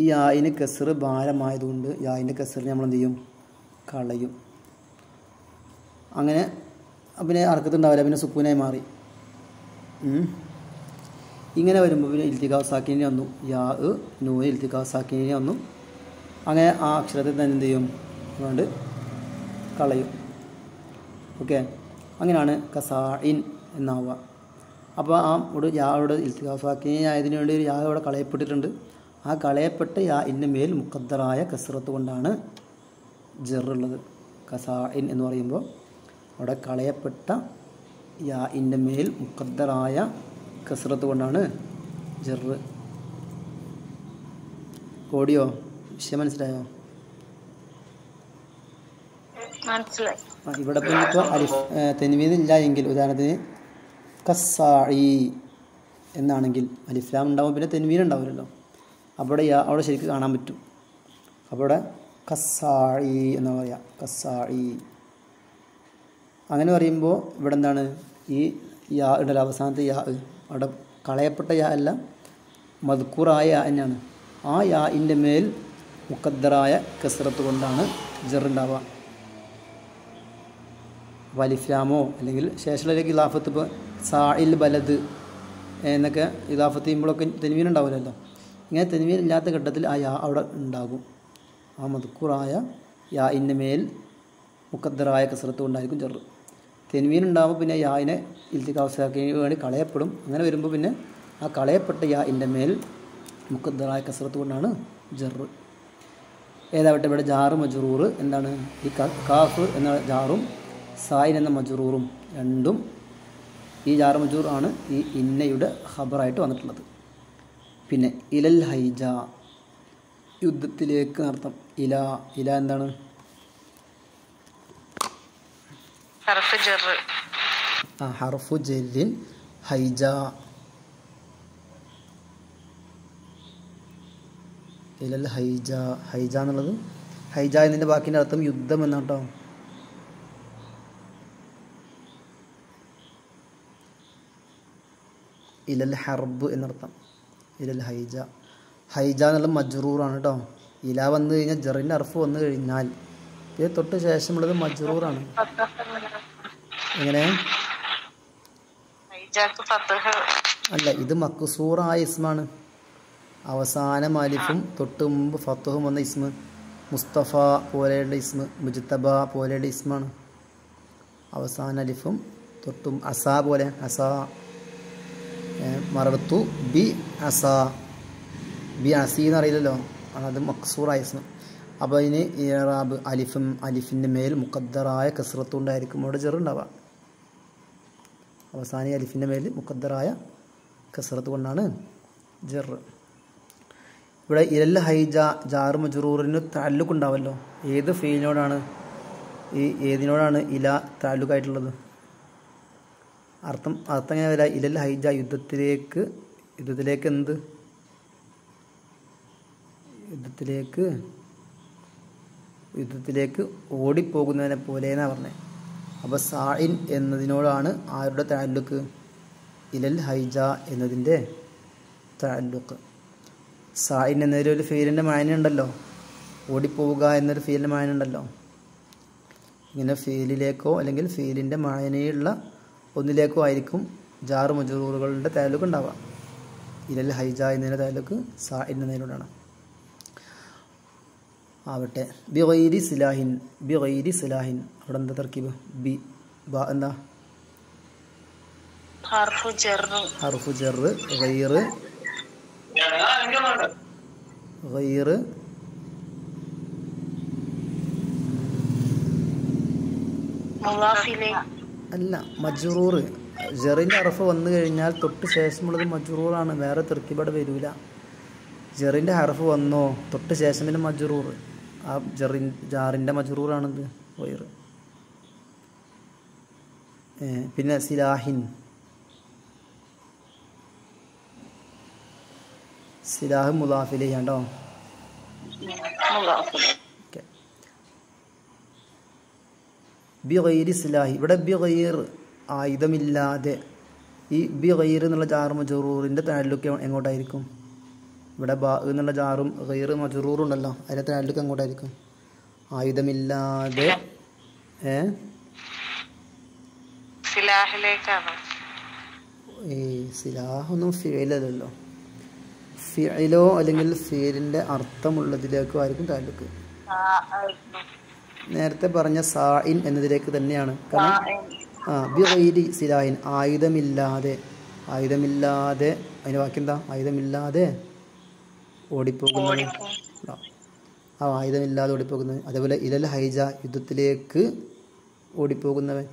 ഈ യായിന് കസർ ഭാരമായതുകൊണ്ട് യായിൻ്റെ കസറിന് നമ്മൾ എന്ത് ചെയ്യും? കളയും. അങ്ങനെ പിന്നെ അർക്കത്തുണ്ടാവില്ല, പിന്നെ സുക്കൂനായി മാറി. ഇങ്ങനെ വരുമ്പോൾ പിന്നെ ഇൽത്തിഖാവ് സാക്കിനെ വന്നു. യാ നൂന് ഇൽത്തിഖാവ് സാക്കിനെ വന്നു. അങ്ങനെ ആ അക്ഷരത്തെ തന്നെ എന്ത് ചെയ്യും? അതുകൊണ്ട് കളയും. ഓക്കെ, അങ്ങനെയാണ് കസാഇൻ എന്നാവുക. അപ്പോൾ ആ ഒരു യാവിടെ ഇൽത്തിഖാവ് സാക്കിനെ ആയതിനു വേണ്ടി ഒരു യാ അവിടെ കളയപ്പെട്ടിട്ടുണ്ട്. ആ കളയപ്പെട്ട യാ ഇൻ്റെ മേൽ മുഖദ്ദറായ കസറത്ത് കൊണ്ടാണ് ജറുള്ളത്. കസാഇൻ എന്ന് പറയുമ്പോൾ അവിടെ കളയപ്പെട്ട യാ ഇൻ്റെ മേൽ മുഖദ്ദറായ കസറത്ത് കൊണ്ടാണ് ജറ്. ഓടിയോ? വിഷയം മനസ്സിലായോ? ഇവിടെ ഇപ്പോൾ അലിഫ് തെൻവീൻ ഇല്ല എങ്കിൽ, ഉദാഹരണത്തിന് കസാഇ എന്നാണെങ്കിൽ അലിഫ്ലാം ഉണ്ടാവും, പിന്നെ തെൻവീൻ ഉണ്ടാവില്ലല്ലോ. അവിടെ അവിടെ ശരിക്കും കാണാൻ പറ്റും. അപ്പോൾ ഇവിടെ കസാഇ എന്ന് പറയാം. കസാഇ അങ്ങനെ പറയുമ്പോൾ ഇവിടെ എന്താണ്? ഈ യാ ഉണ്ടല്ലോ, അവസാനത്തെ യാ അവിടെ കളയപ്പെട്ട യാ അല്ല, മദ്കൂറായ യാ തന്നെയാണ്. ആ യാ ഇൻ്റെ മേൽ മുഖദ്ദറായ കസറത്ത് കൊണ്ടാണ് ജറുണ്ടാവുക. വലിഫ്ലാമോ അല്ലെങ്കിൽ ശേഷമുള്ള ഇലാഫത്ത്, ഇപ്പോൾ സാഇൽ ബലദ് എന്നൊക്കെ ഇലാഫത്ത് ചെയ്യുമ്പോഴൊക്കെ തെൻവീൻ ഉണ്ടാവില്ലല്ലോ. ഇങ്ങനെ തെൻവീൻ ഇല്ലാത്ത ഘട്ടത്തിൽ ആ യാ അവിടെ ഉണ്ടാകും. ആ മദ്കൂറായ യാ ഇൻ്റെ മേൽ മുഖദ്ദറായ കസറത്ത് കൊണ്ടായിരിക്കും ജറ്. തെൻവീൻ ഉണ്ടാകുമ്പോൾ പിന്നെ യായിനെ ഇൽത്തിഖാവ് വേണ്ടി കളയപ്പെടും. അങ്ങനെ വരുമ്പോൾ പിന്നെ ആ കളയപ്പെട്ട യാ ഇൻ്റെ മേൽ മുഖദ്ദറായ കസറത്ത് കൊണ്ടാണ് ജറ്. ഏതാവട്ടെ ഇവിടെ ജാറ് മജ്റൂർ എന്താണ്? ഈ കാഫ് എന്ന ജാറും സായിൻ എന്ന മജ്റൂറും രണ്ടും, ഈ ജാറ് മജ്റൂർ ആണ് ഈ ഇന്നയുടെ ഖബറായിട്ട് വന്നിട്ടുള്ളത്. പിന്നെ ഇലൽ ഹൈജ, യുദ്ധത്തിലേക്ക് അർത്ഥം. ഇല എന്താണ്? ഹർഫു ജറിൻ ഹൈജ. ഇലൽ ഹൈജ, ഹൈജ എന്നുള്ളത് ഹൈജ എന്നതിൻ്റെ ബാക്കിൻ്റെ അർത്ഥം യുദ്ധം എന്നാണ് കേട്ടോ. ഇലൽ ഹർബ് എന്നർത്ഥം. ഇലൽ ഹൈജ. ഹൈജ എന്നുള്ളത് മജ്റൂറാണ് കേട്ടോ. ഇല വന്നു കഴിഞ്ഞാൽ ജറിൻ്റെ ഹർഫ് വന്നു കഴിഞ്ഞാൽ ഇത് തൊട്ട് ശേഷമുള്ളത് മജ്റൂറാണ്. എങ്ങനെ? അല്ല, ഇത് മക്സൂറായ ഇസ്മാണ്. അവസാനം അലിഫും തൊട്ട് മുമ്പ് ഫത്തുഹും വന്ന ഇസ്മ്. മുസ്തഫ പോലെയുള്ള ഇസ്മ്, മുജ്തബ പോലെയുള്ള ഇസ്മാണ്. അവസാന അലിഫും തൊട്ടും അസ പോലെ, അസ മറർത്തു ബി അസ, ബി അസി എന്ന് അറിയില്ലല്ലോ, അത് മക്സൂറായ ഇസ്മ. അപ്പോൾ അതിന് ഇറാബ് അലിഫിൻ്റെ മേൽ മുഖദ്ദറായ കസ്റത്ത് കൊണ്ടായിരിക്കും അവിടെ ജറുണ്ടാവുക. അവസാന അലിഫിൻ്റെ മേൽ മുഖദ്ദറായ കസ്റത്ത് കൊണ്ടാണ് ജർ. ഇവിടെ ഇലൽ ഹൈജ ജാർ മജ്റൂറിന് തഅല്ലുഖ് ഉണ്ടാവല്ലോ. ഏത് ഫീലിനോടാണ് ഏതിനോടാണ് ഇല തഅല്ലുഖായിട്ടുള്ളത്? അർത്ഥം എങ്ങനെ വരാം? ഇലൽ ഹൈജ യുദ്ധത്തിലേക്ക് എന്ത്? യുദ്ധത്തിലേക്ക് ഓടിപ്പോകുന്നതിനെ പോലെ എന്നാണ് പറഞ്ഞത്. അപ്പോൾ സായിൻ എന്നതിനോടാണ് ആരുടെ തഅല്ലുഖ്? ഇലൽ ഹൈജ എന്നതിൻ്റെ തഅല്ലുഖ്. സായിൻ എന്നതിലൊരു ഫീലിൻ്റെ മായന ഉണ്ടല്ലോ, ഓടിപ്പോവുക എന്നൊരു ഫീലിൻ്റെ മായന ഉണ്ടല്ലോ. ഇങ്ങനെ ഫീലിലേക്കോ അല്ലെങ്കിൽ ഫീലിൻ്റെ മായനയുള്ള ഒന്നിലേക്കോ ആയിരിക്കും ജാർ മജ്റൂറുകളുടെ തഅല്ലുഖ് ഉണ്ടാവുക. ഇലൽ ഹൈജ എന്നതിൻ്റെ തഅല്ലുഖ് സായിൻ എന്നതിനോടാണ്. ആവട്ടെ ബിഗൈരി സിലാഹിൻ, ബിഗൈരി സിലാഹിൻ അവിടെ എന്താ തർക്കീബ്? ബി ബ എന്താ? ഹർഫു ജർ. ഗൈർ മുളാഫിലെ അല്ല, മജ്റൂർ. ജറിൻ്റെ ഹർഫ് വന്നു കഴിഞ്ഞാൽ തൊട്ട് ശേഷമുള്ളത് മജ്റൂറാണ്, വേറെ തർക്കീബ് വരില്ല. ജറിൻ്റെ ഹർഫ് വന്നോ തൊട്ട് ശേഷം പിന്നെ മജ്റൂർ, ആ ജാറിൻ്റെ മജ്റൂറാണിത് വൈർ. പിന്നെ സിലാഹിൻ, സിലാഹ് മുലാഫിലെ കണ്ടോ. ഓക്കെ. ബി ഗൈരി സിലാഹി, ഇവിടെ ബി ഗൈർ ആയുധമില്ലാതെ. ഈ ബി ഗൈർ എന്നുള്ള ജാർ മജ്റൂറിൻ്റെ തഅല്ലുക്ക് എങ്ങോട്ടായിരിക്കും? ഇവിടെ ബാ എന്നുള്ള ജാറും ഗൈർ മജ്റൂറുണ്ടല്ലോ, അതിൻ്റെ തഅല്ലുക്ക് എങ്ങോട്ടായിരിക്കും? ആയുധമില്ലാതെ. ഈ സിലാഹൊന്നും ഫിഅലല്ലോ, ഫിഅലോ അല്ലെങ്കിൽ ഫിഅലിൻ്റെ അർത്ഥമുള്ളതിലേക്കോ ആയിരിക്കും തഅല്ലുക്ക്. നേരത്തെ പറഞ്ഞ സായിൻ എന്നതിലേക്ക് തന്നെയാണ്. കാരണം ബി ഗൈരി സിലാഹിൻ, ആയുധമില്ലാതെ. ആയുധമില്ലാതെ അതിൻ്റെ വാക്യം എന്താ? ആയുധമില്ലാതെ ഓടിപ്പോകുന്നത്. ആ ആയുധമില്ലാതെ ഓടിപ്പോകുന്നത്. അതേപോലെ ഇലൽ ഹൈജ, യുദ്ധത്തിലേക്ക് ഓടിപ്പോകുന്നവൻ.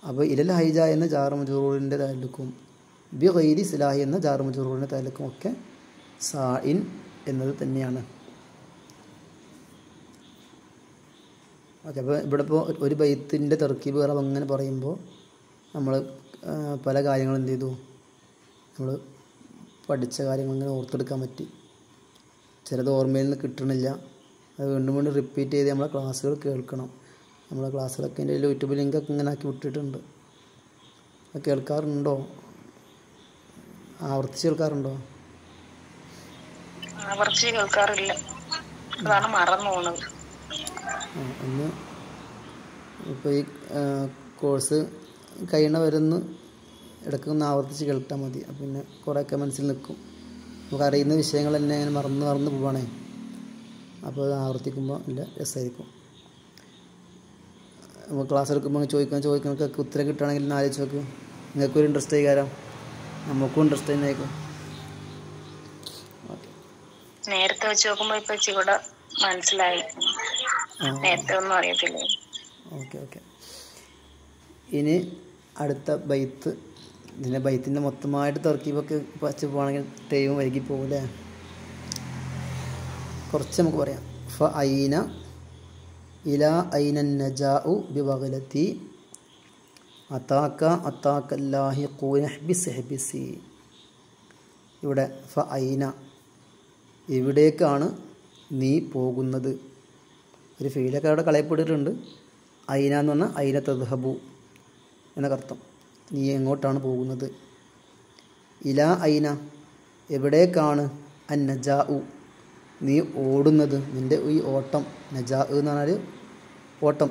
അപ്പോൾ ഇലൽ ഹൈജ എന്ന ജാർ മജ്റൂറിൻ്റെ തഅല്ലുക്കും ബി ഗൈരി സിലാഹി എന്ന ജാർ മജ്റൂറിൻ്റെ തഅല്ലുക്കും ഒക്കെ സായിൻ എന്നത് തന്നെയാണ്. ഓക്കെ. അപ്പോൾ ഇവിടെ ഇപ്പോൾ ഒരു ബൈത്തിൻ്റെ തർക്കീബ് വേറെ അങ്ങനെ പറയുമ്പോൾ നമ്മൾ പല കാര്യങ്ങളും എന്ത് ചെയ്തു, നമ്മൾ പഠിച്ച കാര്യങ്ങൾ ഇങ്ങനെ ഓർത്തെടുക്കാൻ പറ്റി. ചിലത് ഓർമ്മയിൽ നിന്ന് കിട്ടണില്ല, അത് വീണ്ടും വീണ്ടും റിപ്പീറ്റ് ചെയ്ത് നമ്മളെ ക്ലാസ്സുകൾ കേൾക്കണം. നമ്മളെ ക്ലാസ്സുകളൊക്കെ എൻ്റെ യൂട്യൂബ് ലിങ്കൊക്കെ ഇങ്ങനെ ആക്കി വിട്ടിട്ടുണ്ട്. അത് കേൾക്കാറുണ്ടോ? ആവർത്തിച്ച് കേൾക്കാറുണ്ടോ? ആവർത്തിച്ച് കേൾക്കാറില്ല, അതാണ് മറന്നു പോകുന്നത്. ഒന്ന് ഇപ്പോൾ ഈ കോഴ്സ് കഴിയണ വരുന്ന് ഇടയ്ക്കൊന്ന് ആവർത്തിച്ച് കേൾട്ടാൽ മതി. അപ്പം പിന്നെ കുറേയൊക്കെ മനസ്സിൽ നിൽക്കും. നമുക്ക് അറിയുന്ന വിഷയങ്ങൾ തന്നെ അങ്ങനെ മറന്ന് പോവാണേ. അപ്പോൾ അത് ആവർത്തിക്കുമ്പോൾ നല്ല രസമായിരിക്കും. നമ്മൾ ക്ലാസ് എടുക്കുമ്പോൾ ചോദിക്കുന്നതൊക്കെ ഉത്തരം കിട്ടുകയാണെങ്കിൽ ആലോചിച്ച് നോക്ക്. നിങ്ങൾക്കൊരു ഇൻട്രസ്റ്റ് ആയി കാരണം നമുക്കും ഇൻട്രസ്റ്റ് തന്നെ ആയിരിക്കും. ഓക്കെ. നേരത്തെ വെച്ച് നോക്കുമ്പോൾ ഇപ്പൊ ഇവിടെ മനസ്സിലായി, നേരത്തെ ഒന്നും അറിയത്തില്ല. Okay okay. ഇനി അടുത്ത ബൈത്ത്. ഇതിൻ്റെ ബൈത്തിൻ്റെ മൊത്തമായിട്ട് തർക്കീബൊക്കെ വച്ച് പോകണമെങ്കിൽ ടൈം വൈകി പോകില്ലേ. കുറച്ച് നമുക്ക് പറയാം. ഫ ഐന ഇല ഐന നജാഉ ബിവഗലത്തി അതാക്ക അതാക്കല്ലാഹി ഖൂന ഹ്ബിസ് ഹ്ബിസി. ഇവിടെ ഫ ഐന, എവിടേക്കാണ് നീ പോകുന്നത്? ഒരു ഫീലൊക്കെ അവിടെ കളയപ്പെട്ടിട്ടുണ്ട്. ഐന എന്ന് പറഞ്ഞാൽ ഐന തദ്ഹബു എന്നർത്ഥം. നീ എങ്ങോട്ടാണ് പോകുന്നത്? ഇല ഐന, എവിടേക്കാണ്? അൻ നജാഉ, നീ ഓടുന്നത്, നിൻ്റെ ഈ ഓട്ടം. നജാ എന്ന് പറഞ്ഞാൽ ഓട്ടം.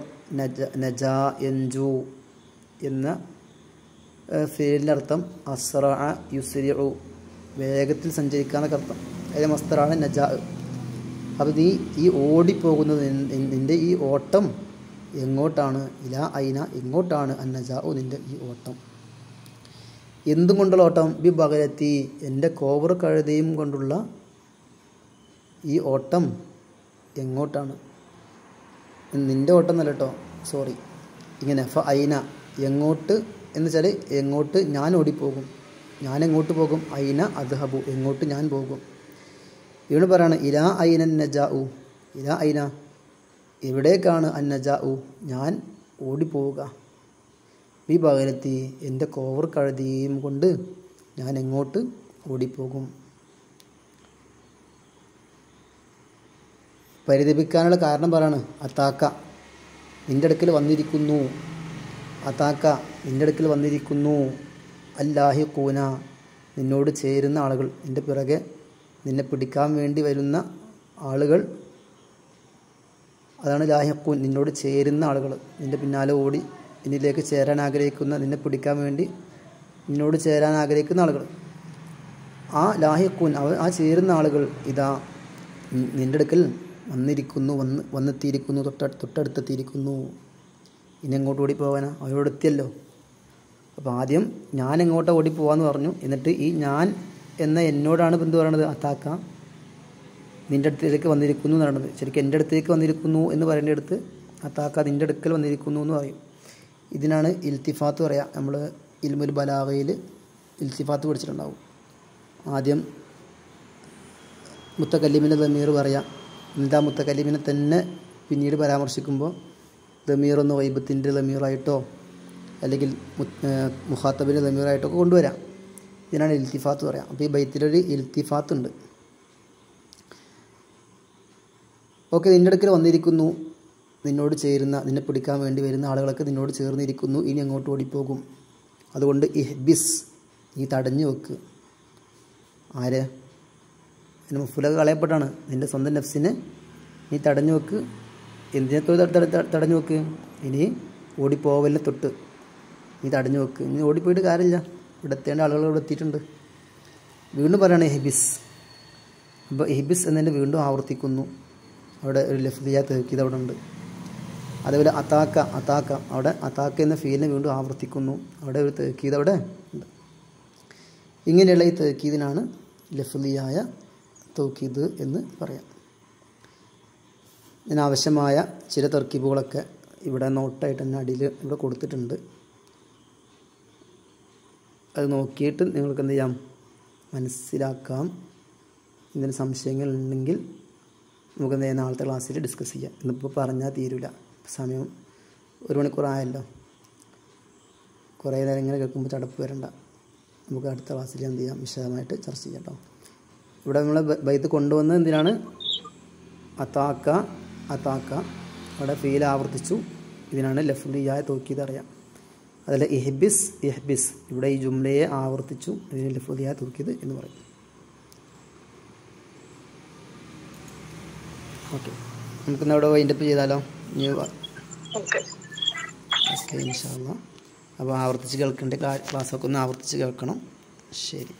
നജാ യൻജു എന്ന ഫീലിൻ്റെ അർത്ഥം അസ്റഅ യുസ്രിഉ, വേഗത്തിൽ സഞ്ചരിക്കാന്നൊക്കെ അർത്ഥം. അതിൻ്റെ മസ്തറാണ് നജാ. അപ്പോൾ നീ ഈ ഓടിപ്പോകുന്നത്, നിൻ്റെ ഈ ഓട്ടം എങ്ങോട്ടാണ്? ഇല ഐന, എങ്ങോട്ടാണ്? അൻ നജാഉ, നിൻ്റെ ഈ ഓട്ടം. എന്തും കൊണ്ടുള്ള ഓട്ടം? ബി ബഗലത്തി, എൻ്റെ കോവർ കഴുതയും കൊണ്ടുള്ള ഈ ഓട്ടം എങ്ങോട്ടാണ്? നിൻ്റെ ഓട്ടം എന്നല്ല കേട്ടോ, സോറി. ഇങ്ങനെ ഫ ഐന, എങ്ങോട്ട് എന്ന് വെച്ചാൽ എങ്ങോട്ട് ഞാൻ ഓടിപ്പോകും. ഞാൻ എങ്ങോട്ട് പോകും? ഐന അദ്ഹബു, എങ്ങോട്ട് ഞാൻ പോകും. ഇവിടെ പറയാണ് ഇല ഐന നജാഉ, ഇല ഐന, എവിടേക്കാണ് അൻ നജാഉ, ഞാൻ ഓടിപ്പോവുക. ഈ ബഗലത്തി, എൻ്റെ കോവർ കഴുതിയും കൊണ്ട് ഞാൻ എങ്ങോട്ട് ഓടിപ്പോകും. പരിതപിക്കാനുള്ള കാരണം പറയാണ്. അത്താക്ക, നിൻ്റെ അടുക്കൽ വന്നിരിക്കുന്നു. അത്താക്ക, നിൻ്റെ അടുക്കൽ വന്നിരിക്കുന്നു. അല്ലാഹി കൂന, നിന്നോട് ചേരുന്ന ആളുകൾ, നിൻ്റെ പിറകെ നിന്നെ പിടിക്കാൻ വേണ്ടി വരുന്ന ആളുകൾ. അതാണ് ലാഹിഖൂൻ, നിന്നോട് ചേരുന്ന ആളുകൾ. നിൻ്റെ പിന്നാലെ ഓടി എന്നിലേക്ക് ചേരാൻ ആഗ്രഹിക്കുന്ന, നിന്നെ പിടിക്കാൻ വേണ്ടി നിന്നോട് ചേരാൻ ആഗ്രഹിക്കുന്ന ആളുകൾ. ആ ലാഹിഖൂൻ, ആ ചേരുന്ന ആളുകൾ ഇതാ നിൻ്റെ അടുക്കൽ വന്നിരിക്കുന്നു, വന്നെത്തിയിരിക്കുന്നു, തൊട്ടടുത്തെത്തിയിരിക്കുന്നു. ഇനി എങ്ങോട്ട് ഓടിപ്പോവാനാ? അവരോട് എത്തിയല്ലോ. അപ്പോൾ ആദ്യം ഞാൻ എങ്ങോട്ടാണ് ഓടിപ്പോവാന്ന് പറഞ്ഞു. എന്നിട്ട് ഈ ഞാൻ എന്ന എന്നോടാണ് എന്ത് പറയണത്? അത്താക്ക, നിൻ്റെ അടുത്തേക്ക് വന്നിരിക്കുന്നു എന്ന് പറയുന്നത്. ശരിക്കും എൻ്റെ അടുത്തേക്ക് വന്നിരിക്കുന്നു എന്ന് പറയേണ്ട അടുത്ത് അതാക്ക നിൻ്റെ അടുക്കൽ വന്നിരിക്കുന്നു എന്ന് പറയും. ഇതിനാണ് ഇൽത്തിഫാത്ത് പറയുക. നമ്മൾ ഇൽമുൽ ബലാഗയിൽ ഇൽത്തിഫാത്ത് പഠിച്ചിട്ടുണ്ടാവും. ആദ്യം മുത്തക്കല്ലിമിൻ്റെ ദമീർ പറയാം, എന്നിട്ട് ആ മുത്തക്കല്ലിമിനെ തന്നെ പിന്നീട് പരാമർശിക്കുമ്പോൾ ദമീറൊന്ന് വൈബത്തിൻ്റെ ദമീറായിട്ടോ അല്ലെങ്കിൽ മുഖാത്തബിൻ്റെ ദമീറായിട്ടോ ഒക്കെ കൊണ്ടുവരാം. ഇതിനാണ് ഇൽത്തിഫാത്ത് പറയാം. അപ്പോൾ ഈ ബൈത്തിലൊരു ഇൽത്തിഫാത്ത് ഉണ്ട്. ഓക്കെ, നിൻ്റെ അടുക്കൽ വന്നിരിക്കുന്നു, നിന്നോട് ചേരുന്ന, നിന്നെ പിടിക്കാൻ വേണ്ടി വരുന്ന ആളുകളൊക്കെ നിന്നോട് ചേർന്നിരിക്കുന്നു, ഇനി അങ്ങോട്ട് ഓടിപ്പോകും. അതുകൊണ്ട് ഇഹ്ബിസ്, നീ തടഞ്ഞു വെക്ക്. ആര്? അതിന് മുഫുലൊക്കെ കളയപ്പെട്ടാണ്. നിൻ്റെ സ്വന്തം നഫ്സിനെ നീ തടഞ്ഞു വെക്ക്. എന്തിനൊക്കെ തടഞ്ഞു വെക്ക്? ഇനി ഓടിപ്പോവലിനെ തൊട്ട് നീ തടഞ്ഞു വെക്ക്. ഇനി ഓടിപ്പോയിട്ട് കാര്യമില്ല, ഇവിടെ എത്തേണ്ട ആളുകൾ ഇവിടെ എത്തിയിട്ടുണ്ട്. വീണ്ടും പറയുകയാണ് ഇഹ്ബിസ്. അപ്പോൾ ഇഹ്ബിസ് എന്നതിൻ്റെ വീണ്ടും ആവർത്തിക്കുന്നു. അവിടെ ഒരു ലഫ്ദിയ തഹ്കീദ് അവിടെ ഉണ്ട്. അതേപോലെ അതാക്ക അവിടെ അതാക്ക എന്ന ഫീലിനെ വീണ്ടും ആവർത്തിക്കുന്നു. അവിടെ ഒരു തഹ്കീദ് അവിടെ ഉണ്ട്. ഇങ്ങനെയുള്ള ഈ തഹ്കീദിനാണ് ലഫ്ദിയായ തൗക്കീദ് എന്ന് പറയാം. ഇതിനാവശ്യമായ ചില തർക്കീബുകളൊക്കെ ഇവിടെ നോട്ടായിട്ട് തന്നെ അടിയിൽ ഇവിടെ കൊടുത്തിട്ടുണ്ട്. അത് നോക്കിയിട്ട് നിങ്ങൾക്ക് എന്ത് ചെയ്യാം, മനസ്സിലാക്കാം. ഇതിന് സംശയങ്ങളുണ്ടെങ്കിൽ നമുക്ക് എന്ത് ചെയ്യാം, നാളത്തെ ക്ലാസ്സിൽ ഡിസ്കസ് ചെയ്യാം. ഇന്നിപ്പോൾ പറഞ്ഞാൽ തീരില്ല, സമയം 1 മണിക്കൂറായല്ലോ. കുറേ നേരം ഇങ്ങനെ കേൾക്കുമ്പോൾ ചടപ്പ് വരണ്ട. നമുക്ക് അടുത്ത ക്ലാസ്സിൽ എന്ത് ചെയ്യാം, വിശദമായിട്ട് ചർച്ച ചെയ്യാം കേട്ടോ. ഇവിടെ നമ്മൾ ബൈത്ത് കൊണ്ടുവന്നത് എന്തിനാണ്? അതാക്ക അവിടെ ഫീൽ ആവർത്തിച്ചു. ഇതിനാണ് ലഫ്ദിയായ തൗക്കീദ് അറിയാം. അതിൽ ഇഹ്ബിസ് ഇവിടെ ഈ ജുംലയെ ആവർത്തിച്ചു. ഇതിന് ലഫ്ദിയായ തൗക്കീദ് എന്ന് പറയും. ഓക്കെ, നമുക്കിന്ന് അവിടെ വൈൻഡപ്പ് ചെയ്താലോ? ഓക്കെ, ഇൻഷാ അല്ലാഹ്. അപ്പോൾ ആവർത്തിച്ച് കേൾക്കേണ്ട ക്ലാസ്സൊക്കെ ഒന്ന് ആവർത്തിച്ച് കേൾക്കണം. ശരി.